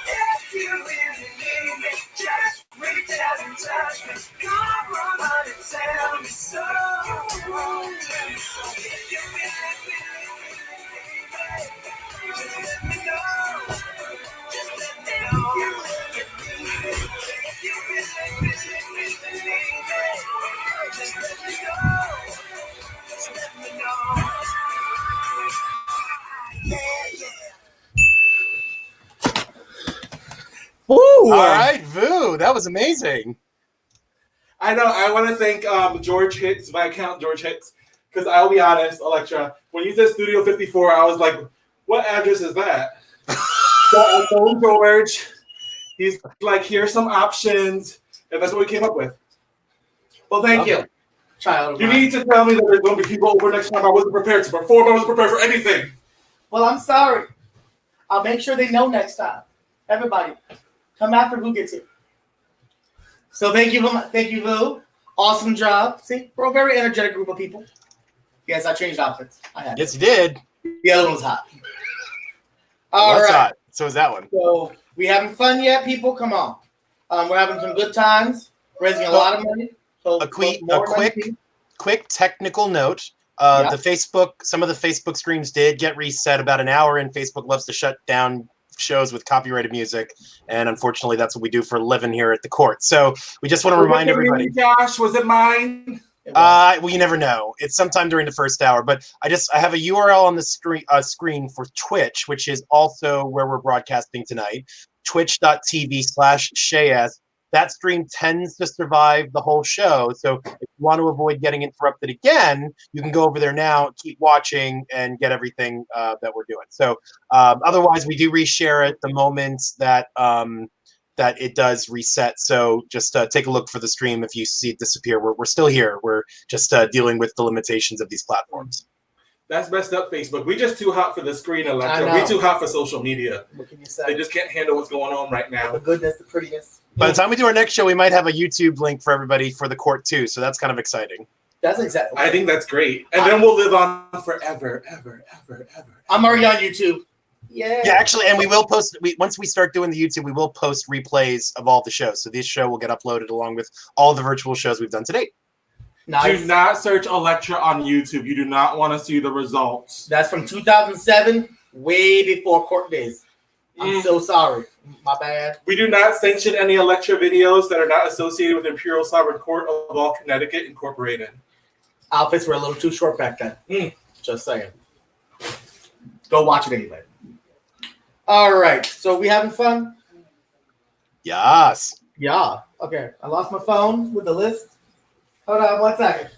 If you really need me, just reach out and touch me. Come on, honey, tell me so. If you really, just let me know. Just let me know. If you really, that was amazing. I know. I want to thank George Hicks, Viscount George Hicks, because I'll be honest, Electra, when you said Studio 54, I was like, what address is that? So I told George, he's like, here's some options, and that's what we came up with. Well, thank you, child. You need to tell me that there's going to be people over next time. I wasn't prepared to perform. I wasn't prepared for anything. Well, I'm sorry. I'll make sure they know next time. Everybody, come after who gets here. So thank you, Lou. Awesome job. See, we're a very energetic group of people. Yes, I changed outfits. Yes, you did. The other one was hot. All right. Hot. So is that one. So we having fun yet, people? Come on. We're having some good times. Raising a lot of money. So a quick technical note. The Facebook, some of the Facebook streams did get reset about an hour in. Facebook loves to shut down shows with copyrighted music, and unfortunately that's what we do for a living here at the court. So we just want to remind everybody. Josh, was it mine? Well, you never know. It's sometime during the first hour, but I have a URL on the screen for Twitch, which is also where we're broadcasting tonight. Twitch.tv/Shayas. That stream tends to survive the whole show. So if you want to avoid getting interrupted again, you can go over there now, keep watching, and get everything that we're doing. So otherwise, we do reshare it the moment that that it does reset. So just take a look for the stream if you see it disappear. We're still here. We're just dealing with the limitations of these platforms. That's messed up, Facebook. We just too hot for the screen, Electra. We too hot for social media. What can you say? They just can't handle what's going on right now. The goodness, the prettiness. By the time we do our next show, we might have a YouTube link for everybody for the court too. So that's kind of exciting. That's exactly. I think that's great. And then we'll live on forever, ever. I'm already on YouTube. Yeah, actually, and we will post. Once we start doing the YouTube, we will post replays of all the shows. So this show will get uploaded along with all the virtual shows we've done to date. Nice. Do not search Electra on YouTube. You do not want to see the results. That's from 2007, way before court days. I'm so sorry. My bad. We do not sanction any Electra videos that are not associated with Imperial Sovereign Court of all Connecticut Incorporated. Outfits were a little too short back then. Just saying. Go watch it anyway. All right. So we having fun? Yes. Yeah. Okay. I lost my phone with the list. Hold on 1 second.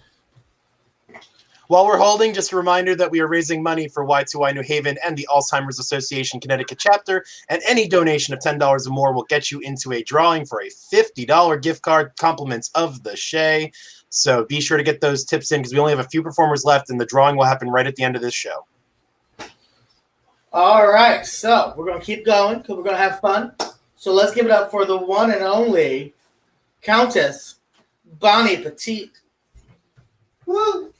While we're holding, just a reminder that we are raising money for Y2Y New Haven and the Alzheimer's Association Connecticut chapter, and any donation of $10 or more will get you into a drawing for a $50 gift card, compliments of the Shay. So be sure to get those tips in because we only have a few performers left, and the drawing will happen right at the end of this show. All right. So we're going to keep going because we're going to have fun. So let's give it up for the one and only Countess Bonnie Petit. Woo!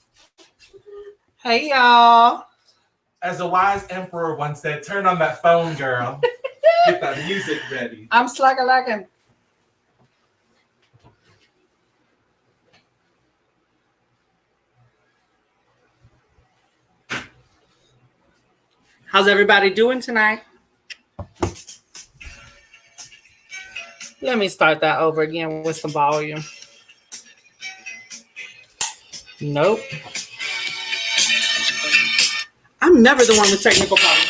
Hey, y'all. As a wise emperor once said, turn on that phone, girl. Get that music ready. I'm slacking. How's everybody doing tonight? Let me start that over again with some volume. Nope. I'm never the one with technical problems.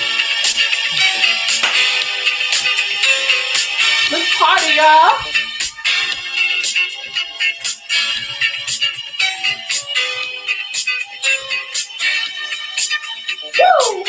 Let's party, y'all. Woo!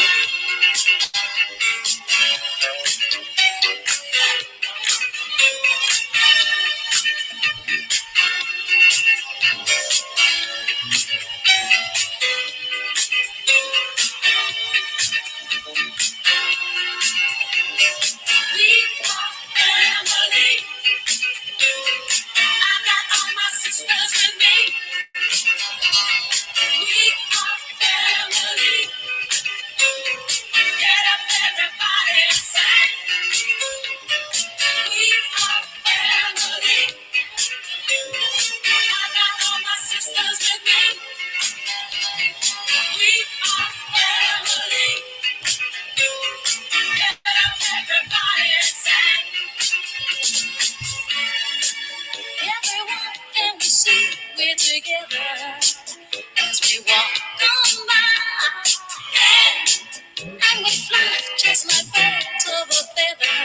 Just like birds of a feather,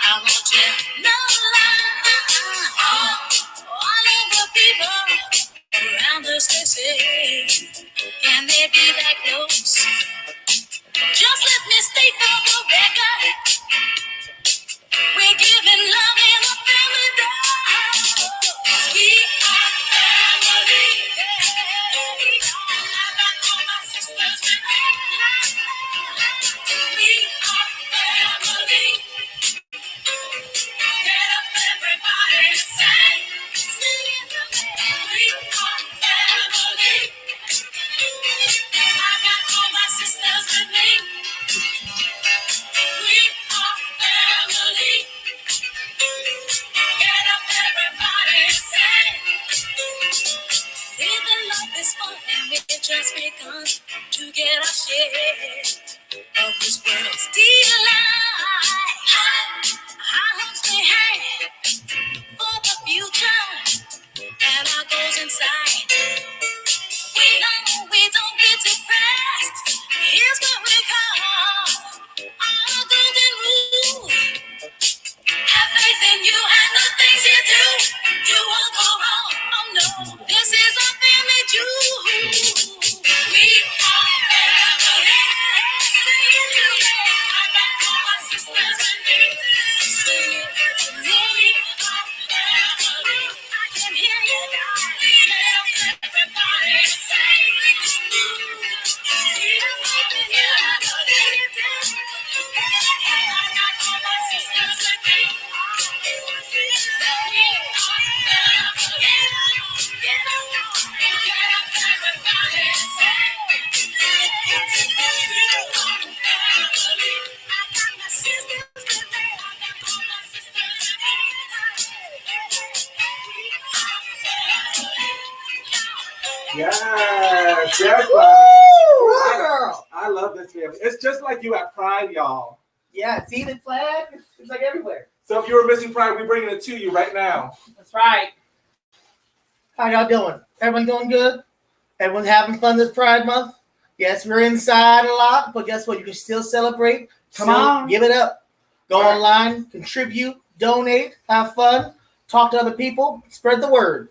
I want you no lie. just begun to get our share of this world's delight. High hopes we had for the future and our goals in sight. We know we don't get depressed. Here's what we call our golden rule. Have faith in you and the things you do. You won't go wrong. Oh no, this is a family jewel. We are family. Sing it to me. I got all my sisters with me. Sing it to me. We are family. I can hear you guys. Everybody say it to me. We are family. Hey, I got all my sisters with me. Yes, yes, Girl. I love this family. It's just like you at Pride, y'all. Yeah, see the flag? It's like everywhere. So if you were missing Pride, we're bringing it to you right now. That's right. How y'all doing? Everyone doing good? Everyone having fun this Pride Month? Yes, we're inside a lot, but guess what? You can still celebrate. Come Still on. Give it up. Go online, contribute, donate, have fun, talk to other people, spread the word.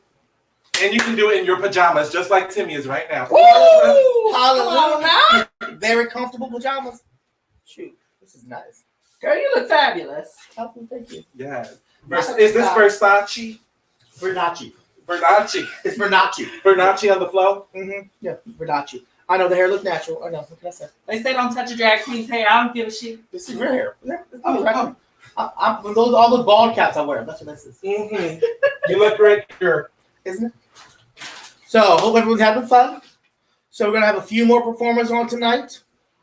And you can do it in your pajamas, just like Timmy is right now. Woo! Hallelujah. Very comfortable pajamas. Shoot, this is nice. Girl, you look fabulous. Oh, thank you. Yeah. Is this Versace? Vernace. Vernace. It's Vernace. Vernace on the flow? Mm-hmm. Yeah, Vernace. I know the hair look natural. I know. What can I say? They say don't touch a drag queen's hair. I don't give a shit. This is real hair. Yeah, right. All those bald caps I wear. That's what this is. Mm-hmm. You look great here. Isn't it? So, hope everyone's having fun. So, we're going to have a few more performers on tonight.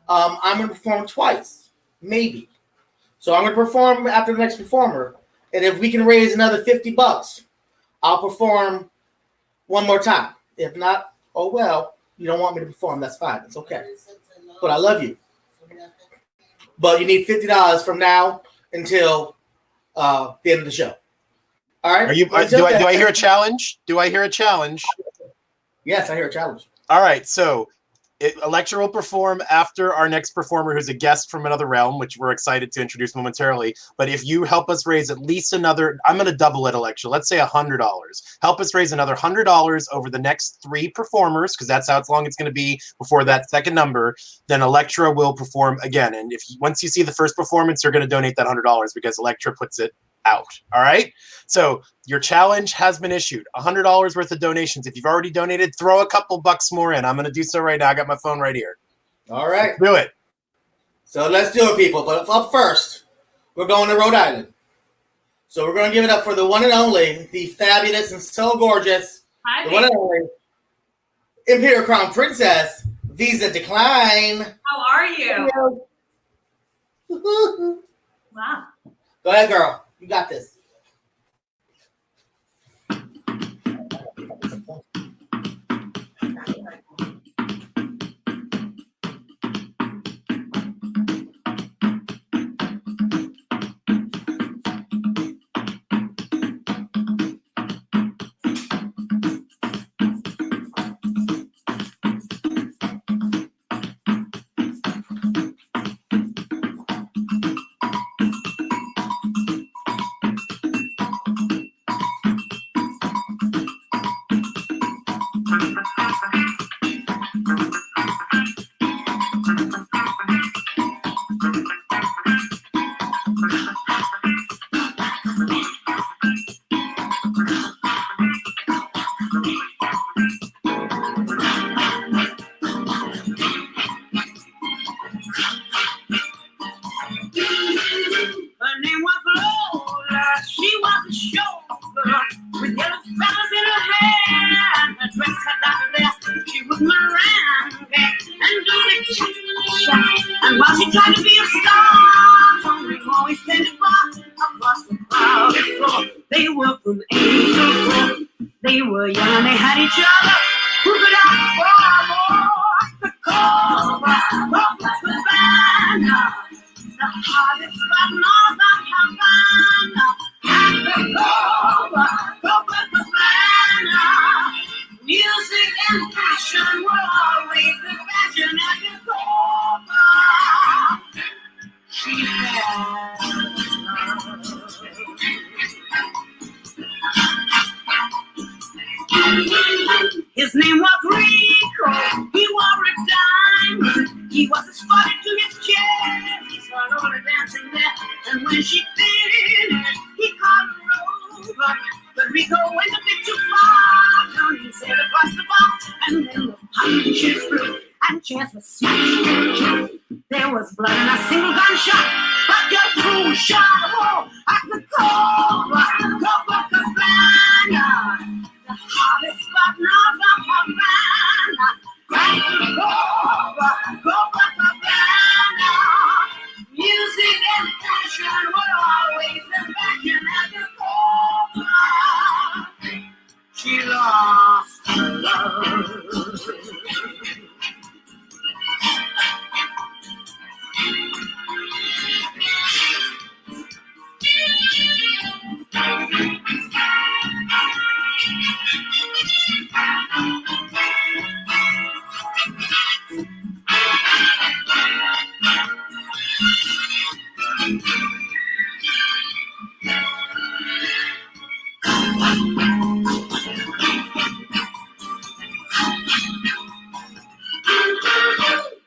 I'm going to perform twice, maybe. So, I'm going to perform after the next performer. And if we can raise another $50, I'll perform one more time. If not, oh well, you don't want me to perform. That's fine. It's okay. But I love you. But you need $50 from now until the end of the show. All right? Do I hear a challenge? Do I hear a challenge? Yes, I hear a challenge. All right, so Electra will perform after our next performer, who's a guest from another realm, which we're excited to introduce momentarily. But if you help us raise at least another, I'm going to double it, Electra. Let's say $100. Help us raise another $100 over the next 3 performers, because that's how long it's going to be before that second number. Then Electra will perform again. And once you see the first performance, you're going to donate that $100 because Electra puts it out. All right. So your challenge has been issued. $100 worth of donations. If you've already donated, throw a couple bucks more in. I'm going to do so right now. I got my phone right here. All right. Do it. So let's do it, people. But up first, we're going to Rhode Island. So we're going to give it up for the one and only, the fabulous and so gorgeous, the one and only Imperial Crown Princess, Visa Decline. How are you? Wow. Go ahead, girl. You got this. Her name was Lola. She was a showgirl with yellow feathers in her hair. Her dress cut down to there. She was Miranda and do the cha-cha. And while she tried to be a star, Tony always sent it far across the crowded floor. They were from age to four. They were young and they had each other. Who could ask for more? The hottest spot north of Havana. Copacabana. Music and passion were always the passion at the Copa. She His name was Rico. He wore a diamond. He was as funny to his chest. He saw Laura dancing there, and when she finished, he called her over. But Rico went a bit too far. Down he said across the bar, and then the punches flew, and chairs were smashed. There was blood and a single gunshot, but guess who shot a hole at the Copacabana? The hottest spot north of Havana. Copacabana. Music and passion were always the passion at the Copa. She lost her love.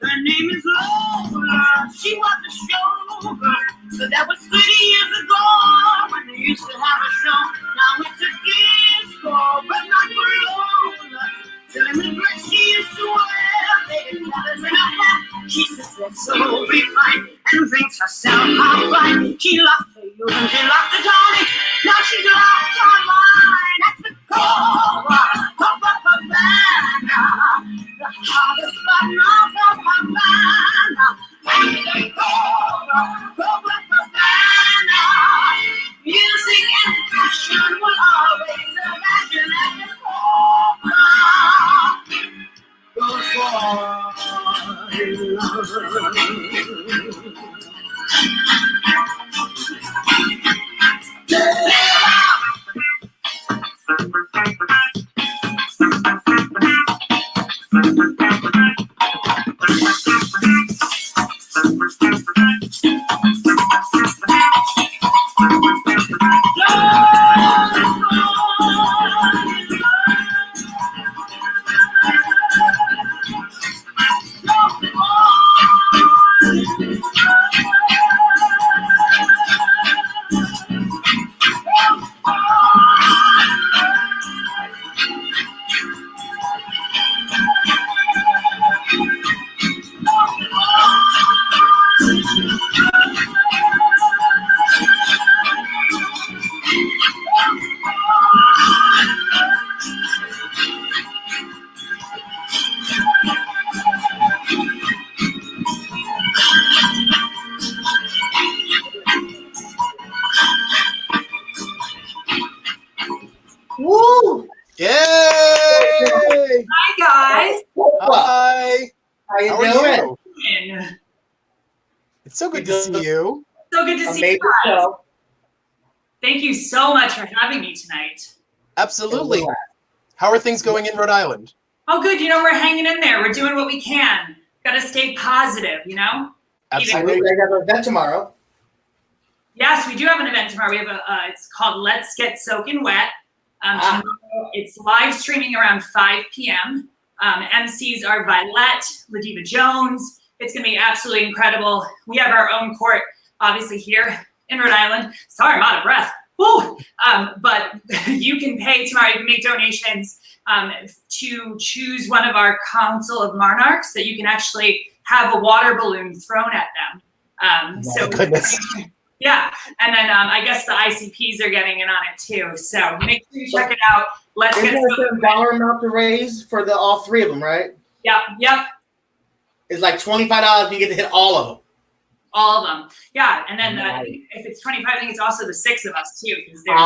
Her name is Lola. She was a showgirl. So that was 30 years ago when they used to have a show. Now it's a disco, but not for Lola. Telling me what she used to wear, they didn't have it enough. She says that's so refined and thinks herself how fine. She lost her youth and she lost her Tony. Now she's lost her mind. That's the Copacabana. The hottest spot north of Havana. Copacabana. Music and passion will always imagine at the Copa. Go Woo! Yay! Hi guys. Hi. How you How doing? are you? And It's so good to see you. so good to see Amazing you guys. show. Thank you so much for having me tonight. Absolutely. How are things going in Rhode Island? Oh, good. You know, we're hanging in there. We're doing what we can. Got to stay positive, you know? I know you guys have an event tomorrow. Yes, we do have an event tomorrow. We have it's called Let's Get Soaking Wet. Tomorrow, it's live streaming around 5 p.m. MCs are Violet, Ladiva Jones. It's going to be absolutely incredible. We have our own court, obviously, here in Rhode Island. Sorry, I'm out of breath. Woo! But you can pay tomorrow. You can make donations to choose one of our Council of Monarchs that you can actually have a water balloon thrown at them. My goodness. Yeah, and then I guess the ICPs are getting in on it too. So make sure you check it out. Let's Isn't get there a certain dollar amount to raise for all three of them, right? Yep. It's like $25. You get to hit all of them. All of them. Yeah, and then if it's 25, I think it's also the 6 of us too, because there's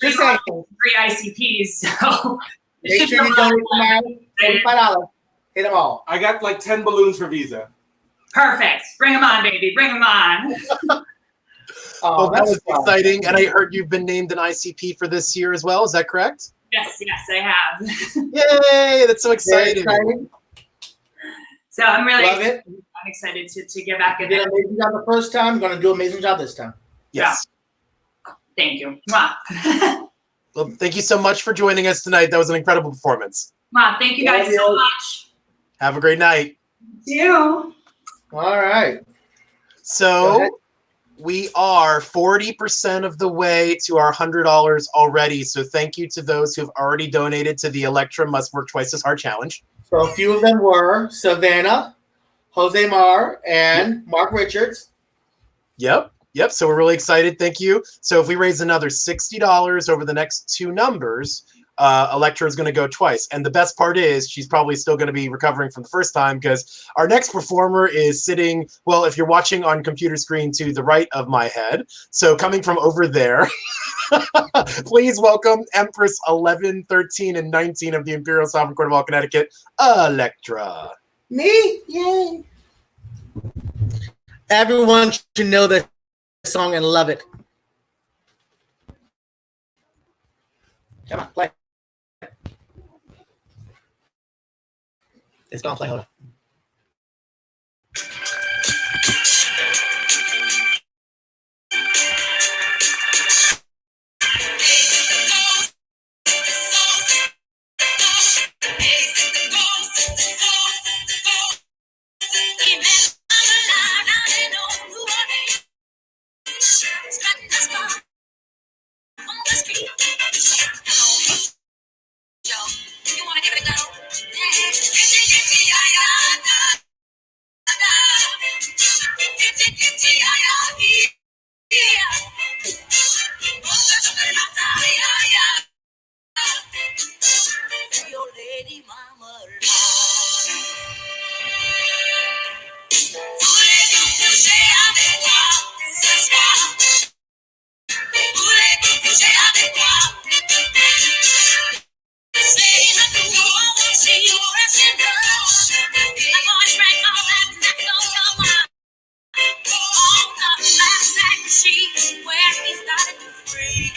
Just saying. 3 ICPs. So Make sure you donate tomorrow. $25. Hit them all. I got like 10 balloons for Visa. Perfect. Bring them on, baby. Bring them on. Well, that was exciting. And I heard you've been named an ICP for this year as well. Is that correct? Yes, I have. Yay! That's so exciting. So I'm really Love it. I'm excited to get back You in did there. an amazing job the first time. You're going to do an amazing job this time. Yes. Thank you. Mwah. Well, thank you so much for joining us tonight. That was an incredible performance. Mwah. Thank you guys so much. Have a great night. You. All right. So we are 40% of the way to our $100 already. So thank you to those who have already donated to the Electra Must Work Twice as Hard challenge. So a few of them were Savannah, Jose Mar, and Mark Richards. Yep. So we're really excited. Thank you. So if we raise another $60 over the next two numbers, Electra is going to go twice. And the best part is she's probably still going to be recovering from the first time because our next performer is sitting, well, if you're watching on computer screen to the right of my head. So coming from over there, please welcome Empress 11, 13, and 19 of the Imperial Sovereign Court of all Connecticut, Electra. Me? Yay. Everyone should know this song and love it. Come on, play. It's gonna play. Hold on. You wanna give it a go? Your lady mama where he started to free.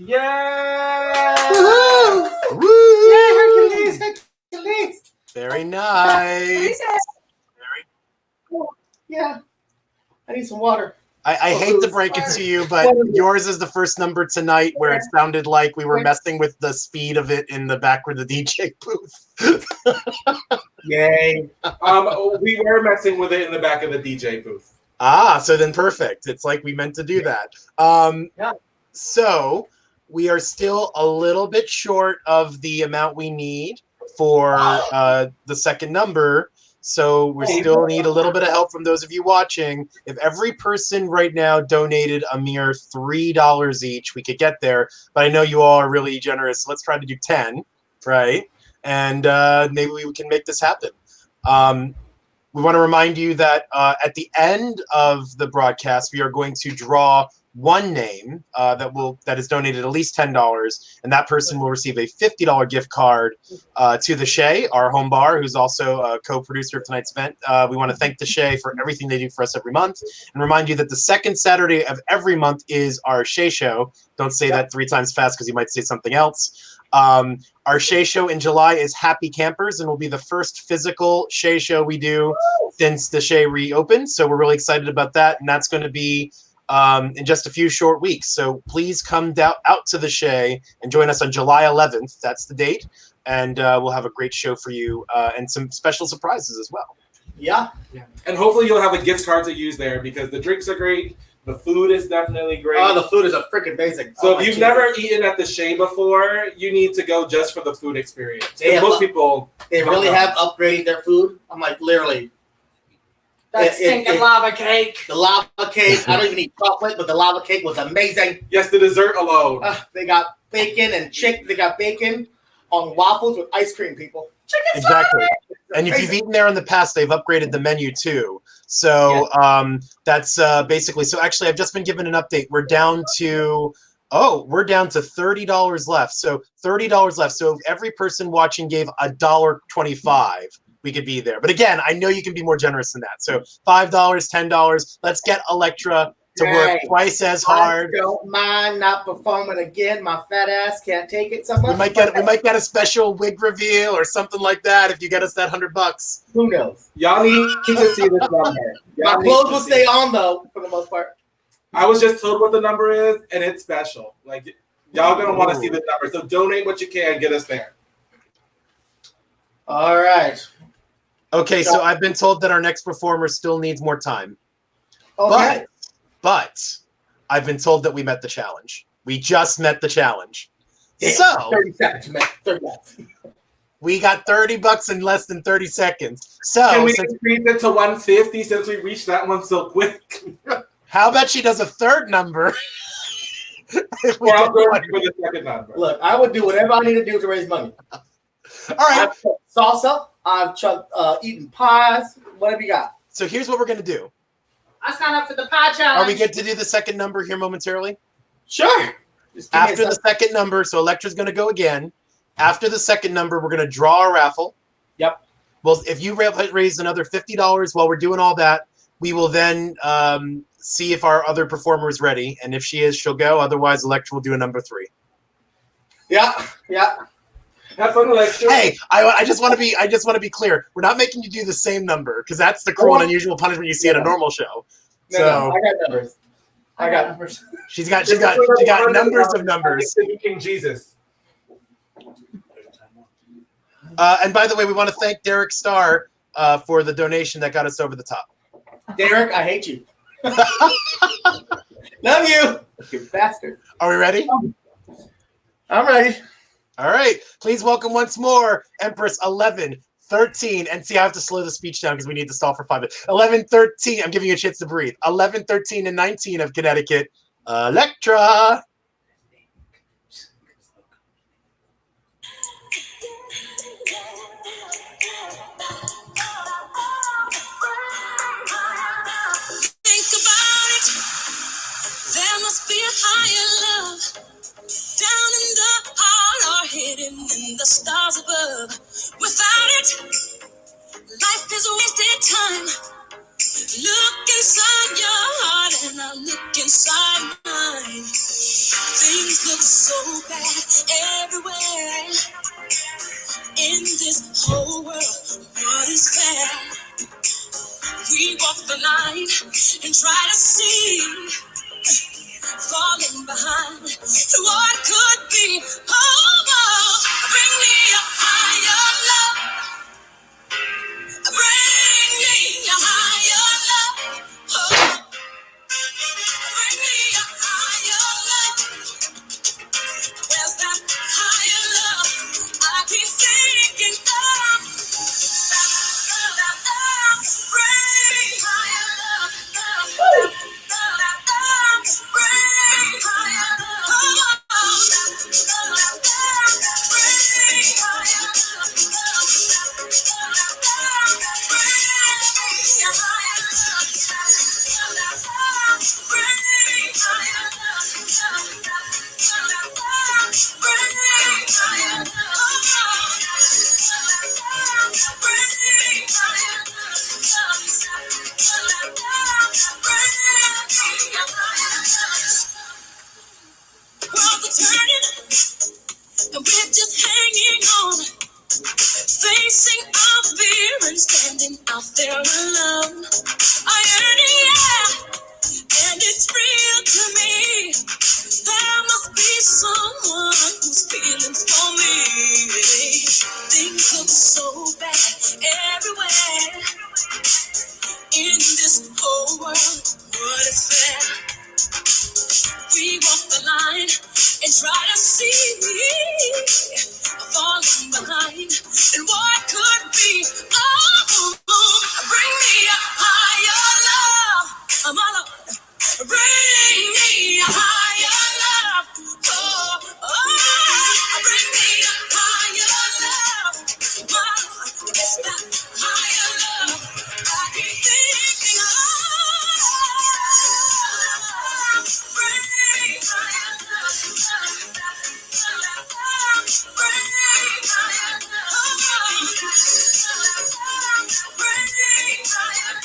Yeah! Woo! Yeah, Hercules, Hercules. Very nice. Yeah. I need some water. I hate to break it to you, but yours is the first number tonight where it sounded like we were messing with the speed of it in the back with the DJ booth. Yay. We were messing with it in the back of the DJ booth. Ah, so then perfect. It's like we meant to do that. So we are still a little bit short of the amount we need for the second number. So we still need a little bit of help from those of you watching. If every person right now donated a mere $3 each, we could get there. But I know you all are really generous. So let's try to do 10, right? And maybe we can make this happen. We want to remind you that at the end of the broadcast, we are going to draw one name that is donated at least $10, and that person will receive a $50 gift card to the Shea, our home bar, who's also a co-producer of tonight's event. We want to thank the Shea for everything they do for us every month, and remind you that the second Saturday of every month is our Shea Show. Don't say that 3 times fast because you might say something else. Our Shea Show in July is Happy Campers, and will be the first physical Shea Show we do since the Shea reopened. So we're really excited about that, and that's going to be in just a few short weeks. So please come out to the Shea and join us on July 11th. That's the date, and we'll have a great show for you and some special surprises as well. Yeah. And hopefully you'll have a gift card to use there because the drinks are great. The food is definitely great. Oh, the food is a freaking basic. So if you've never eaten at the Shea before, you need to go just for the food experience. Most people really have upgraded their food. I'm like, literally. That stinking lava cake. The lava cake. I don't even eat chocolate, but the lava cake was amazing. Yes, the dessert alone. They got bacon and chicken. They got bacon on waffles with ice cream, people. Exactly. And if you've eaten there in the past, they've upgraded the menu too. So that's basically, so actually I've just been given an update. We're down to $30 left. So $30 left. So if every person watching gave $1.25, we could be there. But again, I know you can be more generous than that. So $5, $10. Let's get Electra to work twice as hard. I don't mind not performing again. My fat ass can't take it so much. We might get a special wig reveal or something like that if you get us that $100. Who knows? Y'all need to see this number. My clothes will stay on though, for the most part. I was just told what the number is, and it's special. Like y'all gonna want to see the number. So donate what you can, get us there. All right. Okay, so I've been told that our next performer still needs more time. Okay. But I've been told that we met the challenge. We just met the challenge. Damn, so 30 seconds, man. 30 seconds. We got $30 in less than 30 seconds. So can we increase it to 150 since we reached that one so quick? How about she does a third number? Or I'll go for the second number. Look, I would do whatever I need to do to raise money. All right. I've chucked salsa. I've chucked eating pies. Whatever you got. So here's what we're gonna do. I signed up for the pie challenge. Are we good to do the second number here momentarily? Sure. After the second number, so Electra's gonna go again. After the second number, we're gonna draw a raffle. Yep. Well, if you raise another $50 while we're doing all that, we will then see if our other performer is ready, and if she is, she'll go. Otherwise, Electra will do a number 3. Yeah. Have fun, Electra. Hey, I just want to be clear. We're not making you do the same number because that's the cruel and unusual punishment you see at a normal show. No, I got numbers. I got numbers. She's got numbers of numbers. King Jesus. And by the way, we want to thank Derek Starr for the donation that got us over the top. Derek, I hate you. Love you. You bastard. Are we ready? I'm ready. All right. Please welcome once more Empress 1113. And see, I have to slow the speech down because we need to stall for 5 minutes. 1113. I'm giving you a chance to breathe. 11, 13, and 19 of Connecticut. Electra. above. Without it, life is a wasted time. Look inside your heart and I look inside mine. Things look so bad everywhere. In this whole world, what is fair? We walk the line and try to see, falling behind what could be. Oh, oh, bring me a higher love. Bring me a higher love. Oh, bring me a higher love. Where's that higher love? I keep thinking of. World's are turning, and we're just hanging on, facing our fear and standing out there alone. I heard it, yeah, and it's real to me. There must be someone who's feeling for me. Things look so bad everywhere in this whole world. What is fair? We walk the line and try to see, falling behind, and what could be. Oh, bring me a higher love. I'm all up. Bring me a higher love. Oh, oh, bring me a higher love. Oh, it's that higher love I keep thinking of. Bring me higher love. Bring me higher love. Bring me higher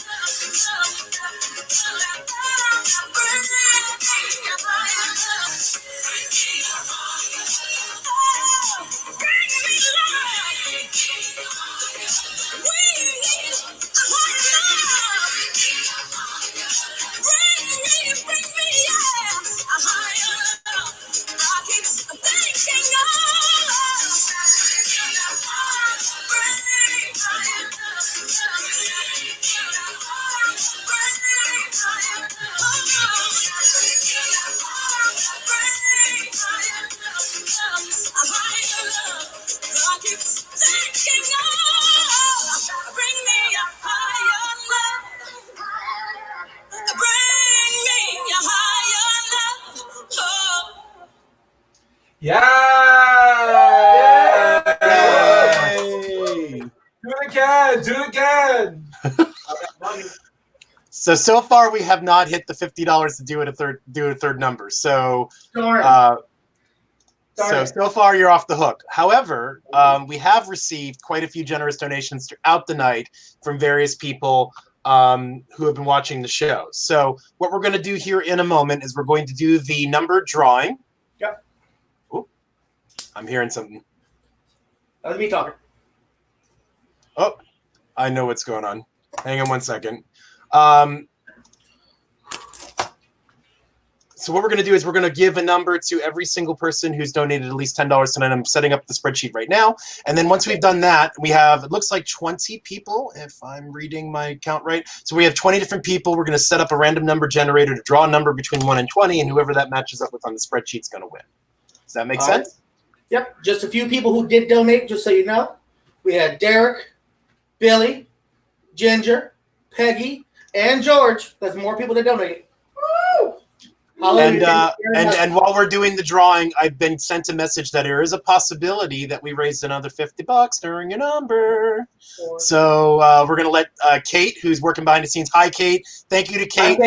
Do it again. So far we have not hit the $50 to do a third number. So so far you're off the hook. However, we have received quite a few generous donations throughout the night from various people who have been watching the show. So what we're going to do here in a moment is we're going to do the number drawing. Yep. Ooh, I'm hearing something. That was me talking. Oh, I know what's going on. Hang on one second. So what we're going to do is we're going to give a number to every single person who's donated at least $10 tonight. I'm setting up the spreadsheet right now. And then once we've done that, we have, it looks like 20 people, if I'm reading my count right. So we have 20 different people. We're going to set up a random number generator to draw a number between 1 and 20, and whoever that matches up with on the spreadsheet is going to win. Does that make sense? Yep. Just a few people who did donate, just so you know. We had Derek, Billy, Ginger, Peggy, and George. There's more people that donated. Woo! And while we're doing the drawing, I've been sent a message that there is a possibility that we raised another $50 during a number. So we're going to let Kate, who's working behind the scenes. Hi, Kate. Thank you to Kate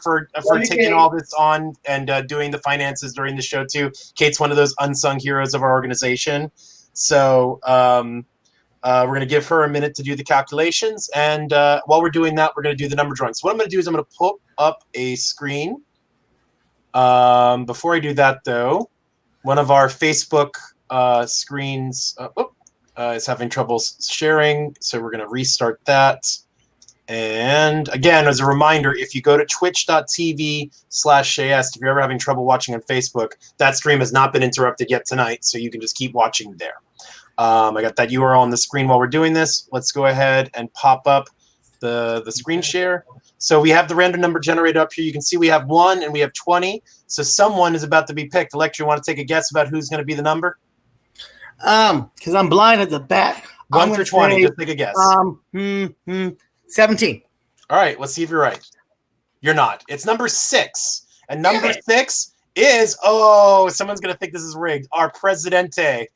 for taking all this on and doing the finances during the show, too. Kate's one of those unsung heroes of our organization. So we're going to give her a minute to do the calculations. And while we're doing that, we're going to do the number drawing. So what I'm going to do is I'm going to pull up a screen. Before I do that, though, one of our Facebook screens is having trouble sharing. So we're going to restart that. And again, as a reminder, if you go to twitch.tv/Shayest, if you're ever having trouble watching on Facebook, that stream has not been interrupted yet tonight, so you can just keep watching there. I got that URL on the screen while we're doing this. Let's go ahead and pop up the screen share. So we have the random number generator up here. You can see we have 1 and we have 20. So someone is about to be picked. Electra, you want to take a guess about who's going to be the number? Because I'm blind at the back. 1 through 20. Just take a guess. 17. All right, let's see if you're right. You're not. It's number 6. And number 6 is, someone's going to think this is rigged. Our Presidente.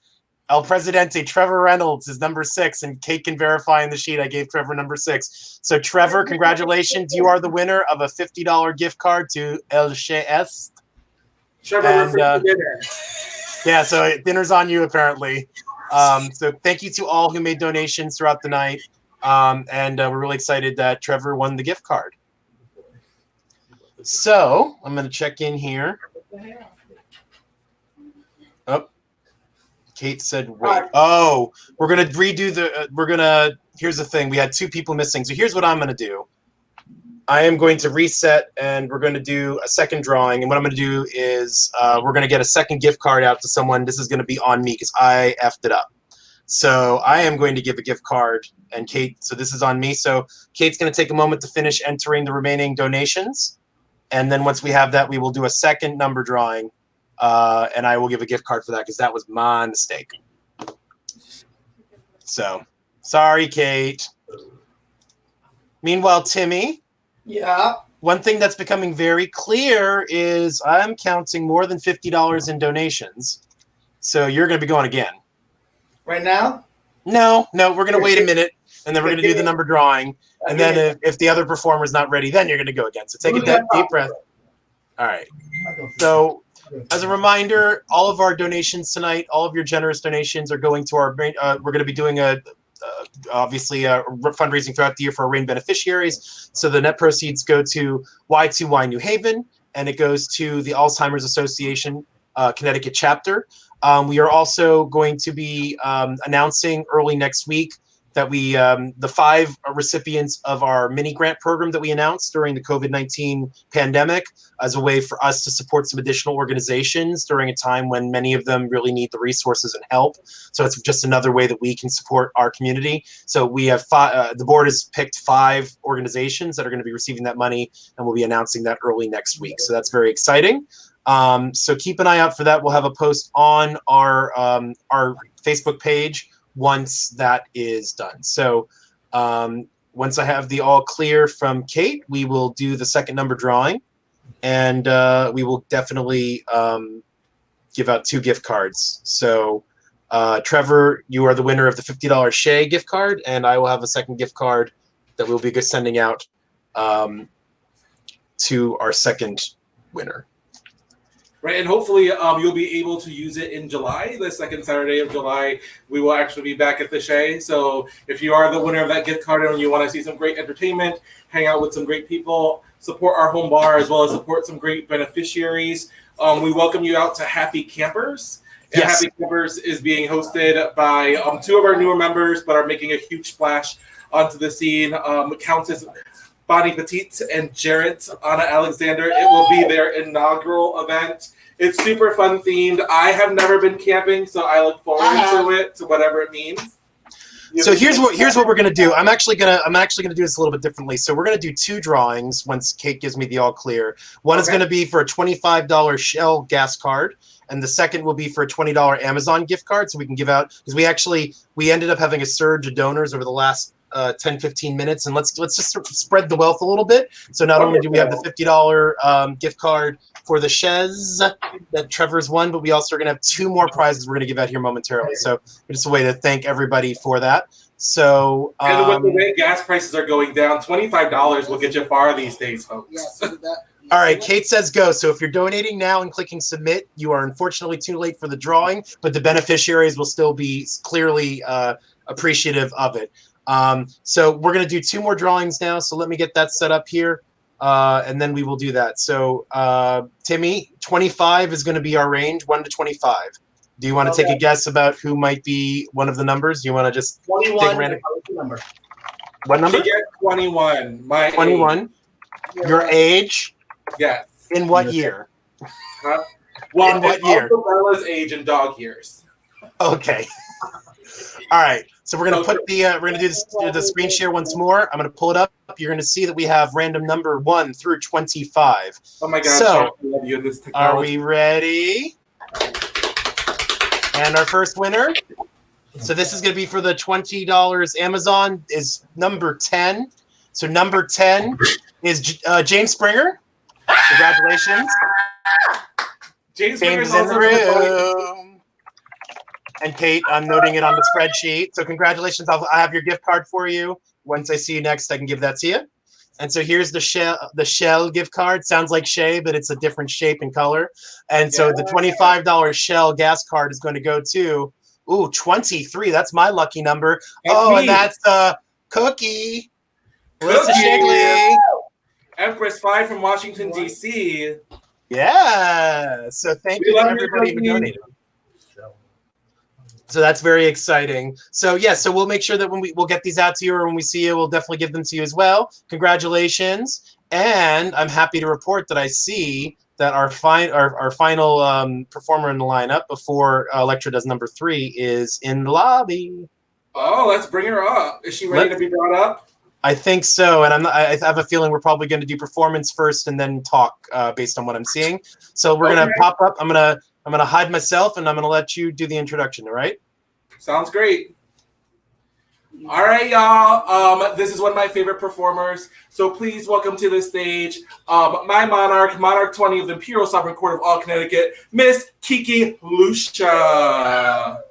El Presidente, Trevor Reynolds is number 6, and Kate can verify in the sheet I gave Trevor number 6. So Trevor, congratulations. You are the winner of a $50 gift card to El Shayest. Trevor, and, yeah, so dinner's on you apparently. So thank you to all who made donations throughout the night. And we're really excited that Trevor won the gift card. So I'm going to check in here. Oh, Kate said, wait. Oh, we're going to redo here's the thing. We had 2 people missing. So here's what I'm going to do. I am going to reset and we're going to do a second drawing. And what I'm going to do is we're going to get a second gift card out to someone. This is going to be on me because I effed it up. So I am going to give a gift card, and Kate, so this is on me. So Kate's going to take a moment to finish entering the remaining donations. And then once we have that, we will do a second number drawing, and I will give a gift card for that because that was my mistake. So sorry, Kate. Meanwhile, Timmy. Yeah. One thing that's becoming very clear is I'm counting more than $50 in donations. So you're going to be going again. Right now? No, we're going to wait a minute, and then we're going to do the number drawing. And then if the other performer's not ready, then you're going to go again. So take a deep breath. All right. So as a reminder, all of our donations tonight, all of your generous donations are going to our we're going to be doing obviously fundraising throughout the year for our RAIN beneficiaries. So the net proceeds go to Y2Y New Haven, and it goes to the Alzheimer's Association Connecticut chapter. We are also going to be announcing early next week that the 5 recipients of our mini grant program that we announced during the COVID-19 pandemic as a way for us to support some additional organizations during a time when many of them really need the resources and help. So it's just another way that we can support our community. So we have the board has picked 5 organizations that are going to be receiving that money, and we'll be announcing that early next week. So that's very exciting. So keep an eye out for that. We'll have a post on our Facebook page once that is done. So once I have the all clear from Kate, we will do the second number drawing, and we will definitely give out 2 gift cards. So Trevor, you are the winner of the $50 Shay gift card, and I will have a second gift card that we'll be sending out to our second winner. Right, and hopefully you'll be able to use it in July, the second Saturday of July. We will actually be back at the Shay. So if you are the winner of that gift card and you want to see some great entertainment, hang out with some great people, support our home bar, as well as support some great beneficiaries, we welcome you out to Happy Campers. And yes. Happy Campers is being hosted by 2 of our newer members, but are making a huge splash onto the scene. Countess Bonnie Petite and Jarrett Anna Alexander. It will be their inaugural event. It's super fun themed. I have never been camping, so I look forward to it, to whatever it means. So here's what we're gonna do. I'm actually gonna do this a little bit differently. So we're gonna do 2 drawings once Kate gives me the all clear. One is gonna be for a $25 Shell gas card, and the second will be for a $20 Amazon gift card. So we can give out, because we ended up having a surge of donors over the last 10-15 minutes, and let's just spread the wealth a little bit. So not only do we have the $50 gift card for the Chez that Trevor's won, but we also are going to have 2 more prizes we're going to give out here momentarily. So just a way to thank everybody for that. So and with the way gas prices are going down, $25 will get you far these days, folks. Yeah, so All right, Kate says go. So if you're donating now and clicking submit, you are unfortunately too late for the drawing, but the beneficiaries will still be clearly appreciative of it. So we're going to do 2 more drawings now. So let me get that set up here, and then we will do that. So Timmy, 25 is going to be our range, 1 to 25. Do you want to take a guess about who might be one of the numbers? Do you want to just 21 take random? number. What number? She gets 21. My 21. age. Your age? Yes. In what year? Huh? Well, In what it's year? also Bella's age in dog years. Okay. All right. So we're gonna put the we're gonna do the screen share once more. I'm gonna pull it up. You're gonna see that we have random number 1 through 25. Oh my gosh! So I love you in this are technology. we ready? And our first winner. So this is gonna be for the $20 Amazon is number 10. So number 10 is James Springer. Congratulations. James James Springer's is in the also room. And Kate, I'm noting it on the spreadsheet. So congratulations. I have your gift card for you. Once I see you next, I can give that to you. And so here's the Shell gift card. Sounds like Shay, but it's a different shape and color. And so the $25 Shell gas card is going to go to, 23. That's my lucky number. That's me. And that's Cookie. Melissa Cookie. Shigley. Empress 5 from Washington, D.C. Yeah. So thank We you to love you, everybody who Cookie. donated. So that's very exciting. So so we'll make sure that when we'll get these out to you, or when we see you, we'll definitely give them to you as well. Congratulations. And I'm happy to report that I see that our final performer in the lineup before Electra does number 3 is in the lobby. Oh, let's bring her up. Is she ready to be brought up? I think so, and I have a feeling we're probably going to do performance first and then talk based on what I'm seeing. So we're gonna pop up. I'm gonna hide myself, and I'm gonna let you do the introduction. All right? Sounds great. All right, y'all. This is one of my favorite performers. So please welcome to the stage my monarch, Monarch 20 of the Imperial Sovereign Court of all Connecticut, Miss Kiki Lucia.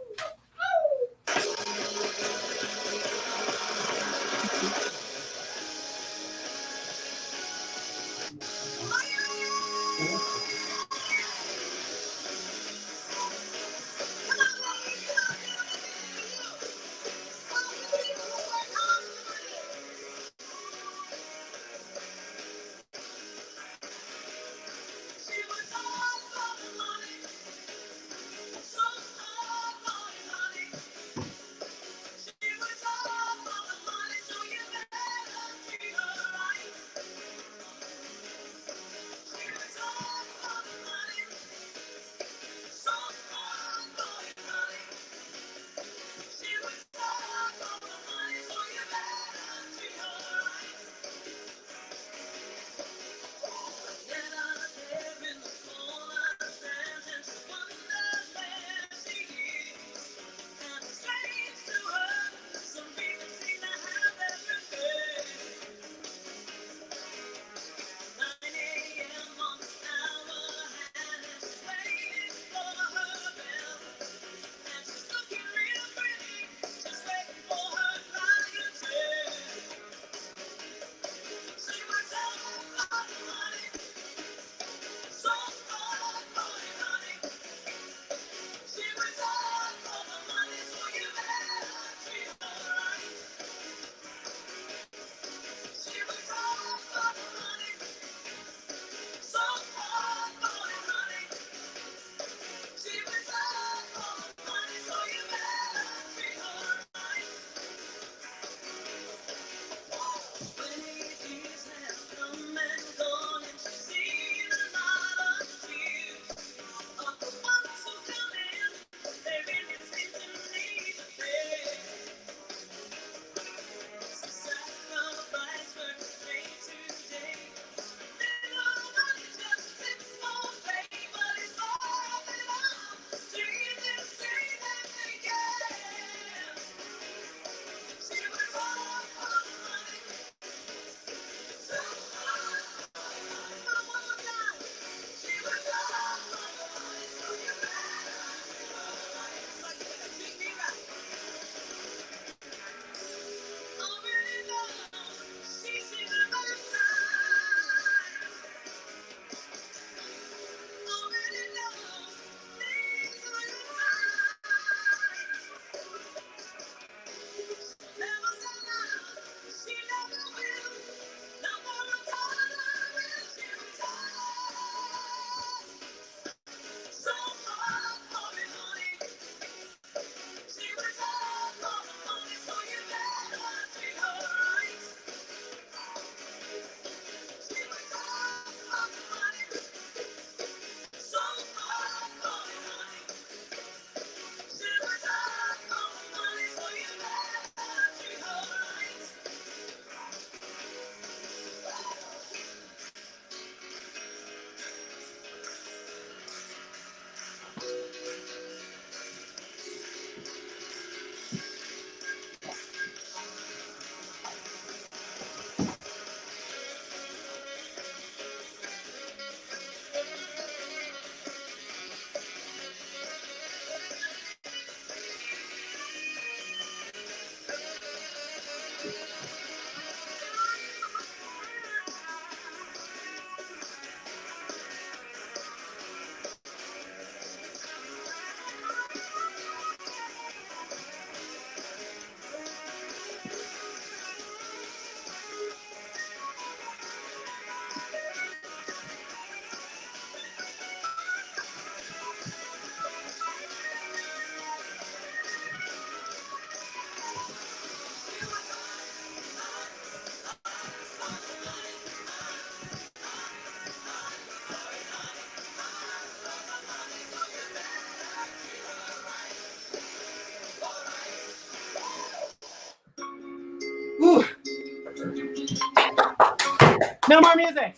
No more music.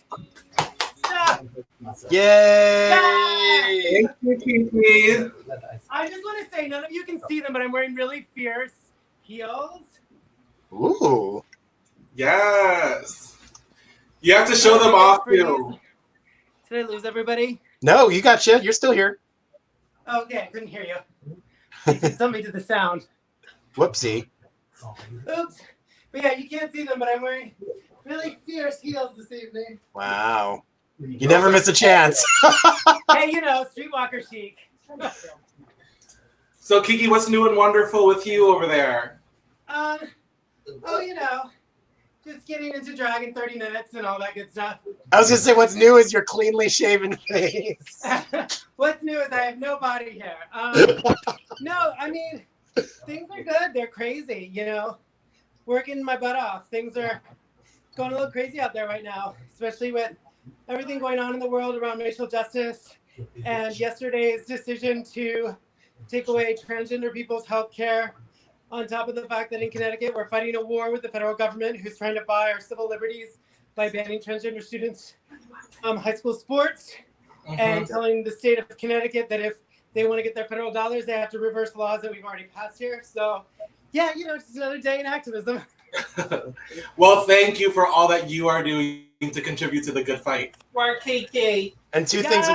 Stop. Yay! Thank you, Kiki. I just want to say, none of you can see them, but I'm wearing really fierce heels. Ooh. Yes. You have to show them off too. Did I lose everybody? No, you got you. You're still here. Oh, okay, I couldn't hear you. They did something to the sound. Whoopsie. Oops. But yeah, you can't see them, but I'm wearing really fierce heels this evening. Wow. You never miss a chance. Hey, you know, streetwalker chic. So, Kiki, what's new and wonderful with you over there? Oh, you know, just getting into drag in 30 minutes and all that good stuff. I was going to say, what's new is your cleanly shaven face. What's new is I have no body hair. No, I mean, things are good. They're crazy, you know. Working my butt off. Things are going a little crazy out there right now, especially with everything going on in the world around racial justice and yesterday's decision to take away transgender people's health care, on top of the fact that in Connecticut we're fighting a war with the federal government who's trying to buy our civil liberties by banning transgender students from high school sports and telling the state of Connecticut that if they want to get their federal dollars, they have to reverse laws that we've already passed here. So, yeah, you know, it's just another day in activism. Well, thank you for all that you are doing to contribute to the good fight. Work, Kiki. And two things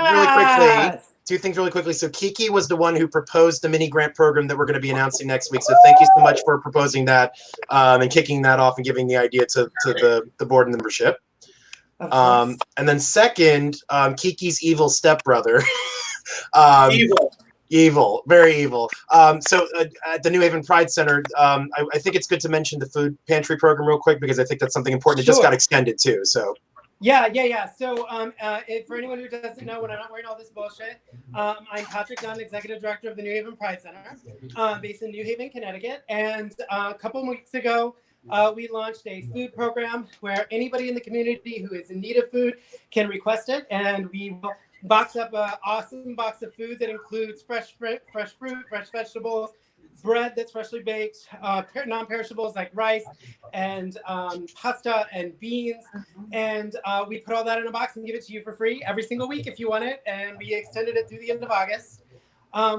really quickly. So Kiki was the one who proposed the mini grant program that we're going to be announcing next week. So thank you so much for proposing that and kicking that off and giving the idea to the board and the membership. And then second, Kiki's evil stepbrother. Evil, very evil. So at the New Haven Pride Center, I think it's good to mention the food pantry program real quick because I think that's something important. It just got extended too. So Yeah. So for anyone who doesn't know, when I'm not wearing all this bullshit, I'm Patrick Dunn, Executive Director of the New Haven Pride Center, based in New Haven, Connecticut. And a couple of weeks ago, we launched a food program where anybody in the community who is in need of food can request it, and we will box up an awesome box of food that includes fresh fruit, fresh vegetables, bread that's freshly baked, non-perishables like rice and pasta and beans. And we put all that in a box and give it to you for free every single week if you want it. And we extended it through the end of August.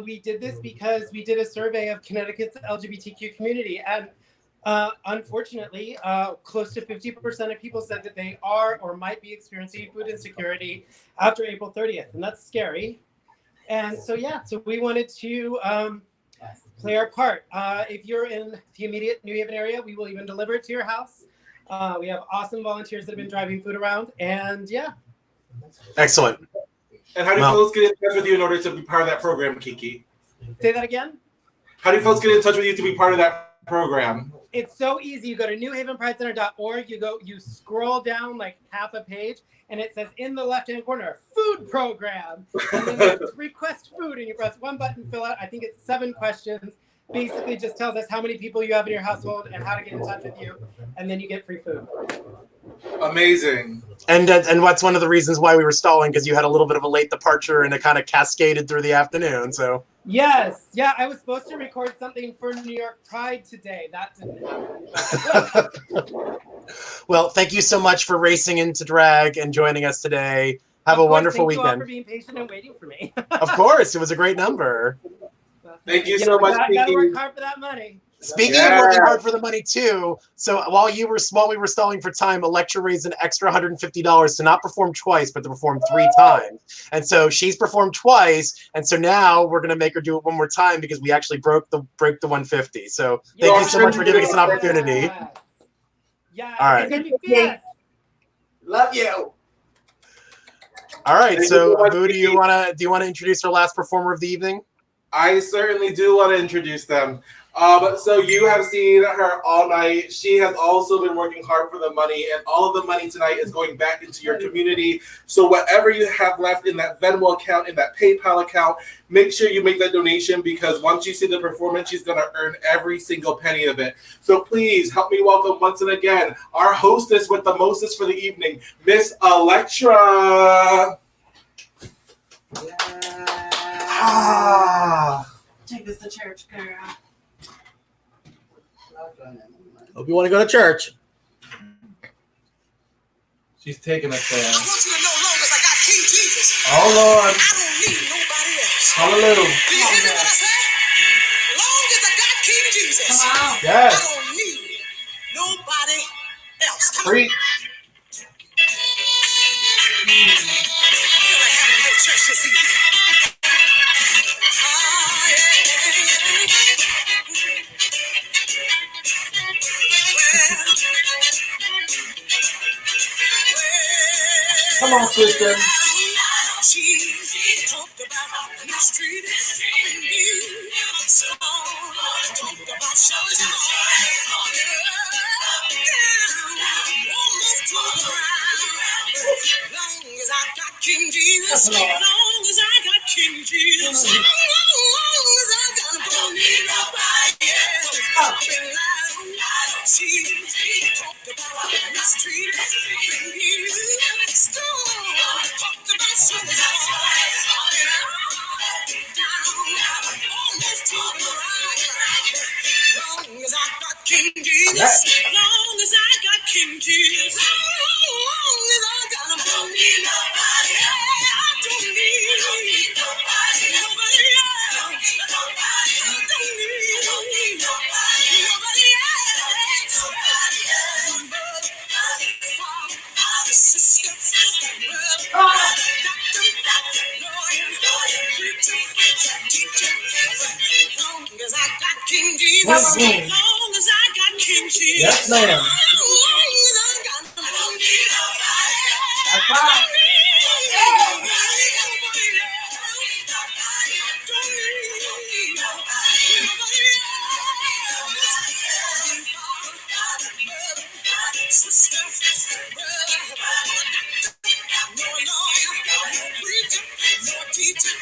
We did this because we did a survey of Connecticut's LGBTQ community. And unfortunately, close to 50% of people said that they are or might be experiencing food insecurity after April 30th. And that's scary. And so we wanted to play our part. If you're in the immediate New Haven area, we will even deliver it to your house. We have awesome volunteers that have been driving food around. And excellent. And how do folks get in touch with you in order to be part of that program, Kiki? Say that again? How do folks get in touch with you to be part of that program? It's so easy. You go to newhavenpridecenter.org. You scroll down like half a page, and it says in the left-hand corner, food program. And then there's request food, and you press one button, fill out, I think it's 7 questions. Basically just tells us how many people you have in your household and how to get in touch with you, and then you get free food. Amazing. And what's one of the reasons why we were stalling, because you had a little bit of a late departure and it kind of cascaded through the afternoon. So yes, I was supposed to record something for New York Pride today. That didn't happen. Well, thank you so much for racing into drag and joining us today. Have a wonderful weekend. Thank you all for being patient and waiting for me. Of course, it was a great number. Thank you so much. Gotta work hard for that money. Speaking of working hard for the money too, so while we were stalling for time, Electra raised an extra $150 to not perform twice, but to perform 3 times. And so she's performed twice, and so now we're gonna make her do it one more time because we actually broke the 150. So thank you so much for giving us an opportunity. Yeah. All right. Love you. All right. So Boo, do you wanna introduce our last performer of the evening? I certainly do want to introduce them. So you have seen her all night. She has also been working hard for the money, and all of the money tonight is going back into your community. So whatever you have left in that Venmo account, in that PayPal account, make sure you make that donation, because once you see the performance, she's going to earn every single penny of it. So please help me welcome once and again our hostess with the mostest for the evening, Miss Electra. Take this to church, girl. Hope you want to go to church. She's taking us there. I want you to know, long as I got King Jesus, Oh, Lord. I don't need nobody else. Hallelujah. Do you hear me what I say? Long as I got King Jesus, Yes. I don't need nobody else. Come on. Preach. I feel like having a little church this evening. Come on, sister. She talked about mistreated, scorned, talked about showing down, almost to the ground. Long as I got King Jesus, long as I got King Jesus, long as I got him, don't need nobody else. I've been lied on, she talked about mistreated, scorned, talked about showing down, almost to the ground. Long as I got King Jesus, long as I got King Jesus, long as I got him, don't need nobody else. I don't need nobody else. Don't need nobody else. Father, sister, brother, doctor, lawyer, preacher, teacher. Long as I got King Jesus, long as I got King Jesus, Yes, ma'am. long as I got him, don't need nobody else. That's right. Sister, brother, no lawyer, no preacher, no teacher.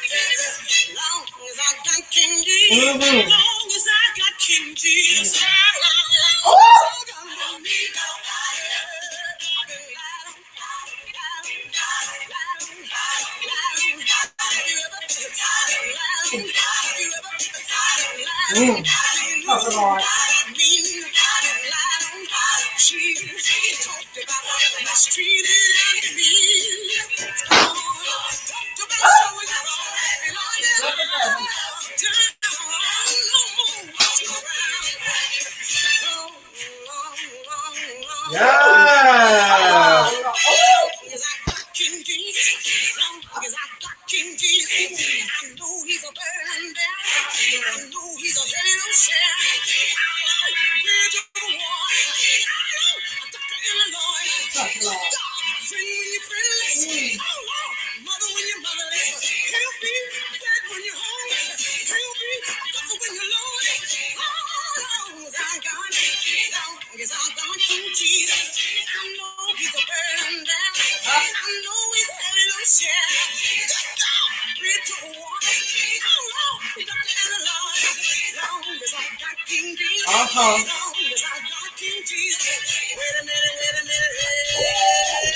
Long as I got King Jesus, long as I got King Jesus, long as I got him, don't need nobody else. I've been lied on, she talked about mistreated me. Talked about showing Yeah. King Jesus, long as I got King Jesus, I know he's a burden bearer. I know he's a heavy no share. I know bridge over water. I know a doctor in the Lord. Friend when you're friendless. Oh Lord, mother when you're motherless. He'll be bed when you're homeless. He'll be doctor when you're lonely. Long as I got King Jesus, I know he's a burden bearer. I know he's a heavy no share. Bridge over water. Oh Lord, doctor in the Lord. Long as I got King Jesus. Long as I got King Jesus. Wait a minute, wait a minute.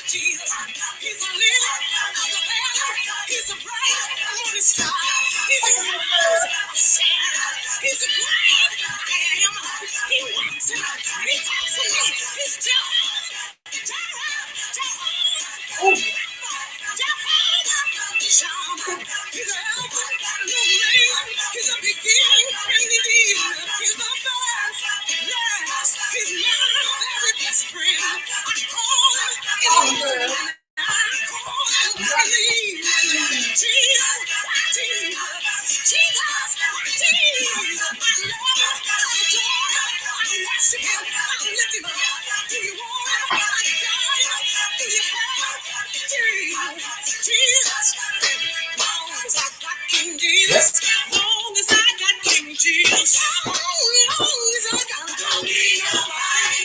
Jesus, he's a lily of the valley. He's a bright morning star. He's a rose of Sharon. He's a great I am. He walks in. He talks to me. He's He's a helper, no man. He's a beginning and the end. He's the first, last. He's my very best friend. I call him in the morning. I call him in the evening. Jesus, Jesus, Jesus. I love him. I adore him. I worship him. I lift him up. Do you want him? I got him. Do you have him? Jesus, long as I got King Jesus, long as I got King Jesus, long as I got him, don't need nobody.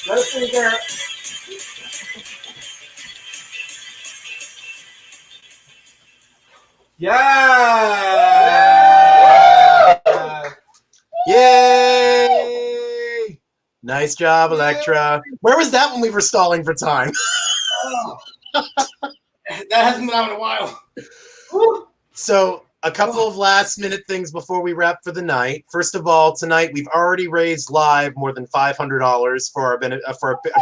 Let's see there. Yeah! Yay! Nice job, Electra. Where was that when we were stalling for time? That hasn't been out in a while. So, a couple of last minute things before we wrap for the night. First of all, tonight we've already raised live more than $500 for our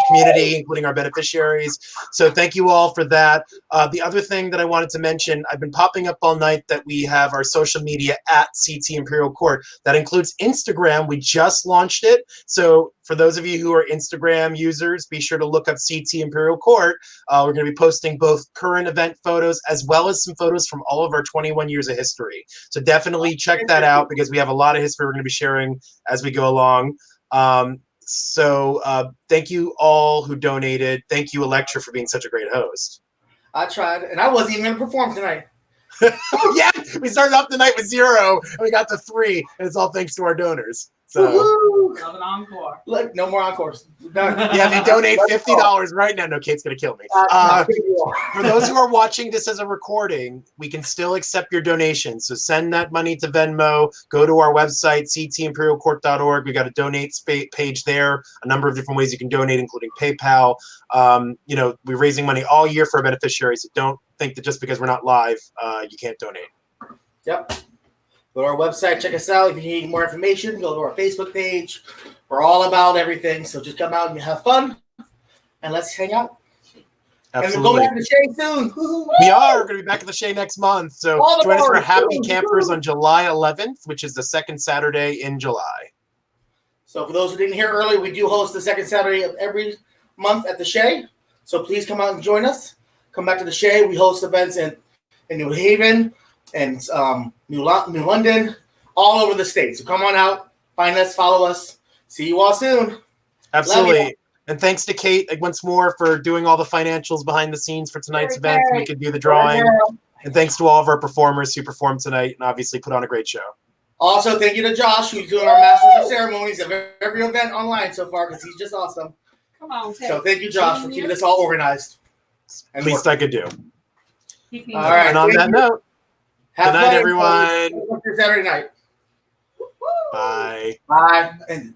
community, including our beneficiaries. So thank you all for that. The other thing that I wanted to mention, I've been popping up all night that we have our social media at CT Imperial Court. That includes Instagram. We just launched it. So for those of you who are Instagram users, be sure to look up CT Imperial Court. We're going to be posting both current event photos as well as some photos from all of our 21 years of history. So definitely check that out because we have a lot of history we're going to be sharing as we go along. Thank you all who donated. Thank you, Electra, for being such a great host. I tried, and I wasn't even going to perform tonight. Yeah, we started off the night with 0, and we got to 3, and it's all thanks to our donors. So, Love an encore. Look, no more encores. yeah, if you donate $50 right now, no, Kate's gonna kill me. For those who are watching this as a recording, we can still accept your donations. So send that money to Venmo. Go to our website, ctimperialcourt.org. We got a donate page there. A number of different ways you can donate, including PayPal. We're raising money all year for our beneficiaries. So don't think that just because we're not live, you can't donate. Yep. Go to our website, check us out. If you need more information, go to our Facebook page. We're all about everything. So just come out and have fun, and let's hang out. Absolutely. And we'll go back to the Shea soon. We are. We're going to be back at the Shea next month. So join us for Happy Campers on July 11th, which is the second Saturday in July. So for those who didn't hear earlier, we do host the second Saturday of every month at the Shea. So please come out and join us. Come back to the Shea. We host events in New Haven and New London, all over the state. So come on out, find us, follow us. See you all soon. Absolutely. And thanks to Kate once more for doing all the financials behind the scenes for tonight's event. We could do the drawing. And thanks to all of our performers who performed tonight and obviously put on a great show. Also, thank you to Josh, who's doing our Masters of Ceremonies of every event online so far because he's just awesome. Come on, Ted. So thank you, Josh, for keeping this all organized. And least I could do. All right. And on that note, good night, everyone. Saturday night. Bye. Bye. And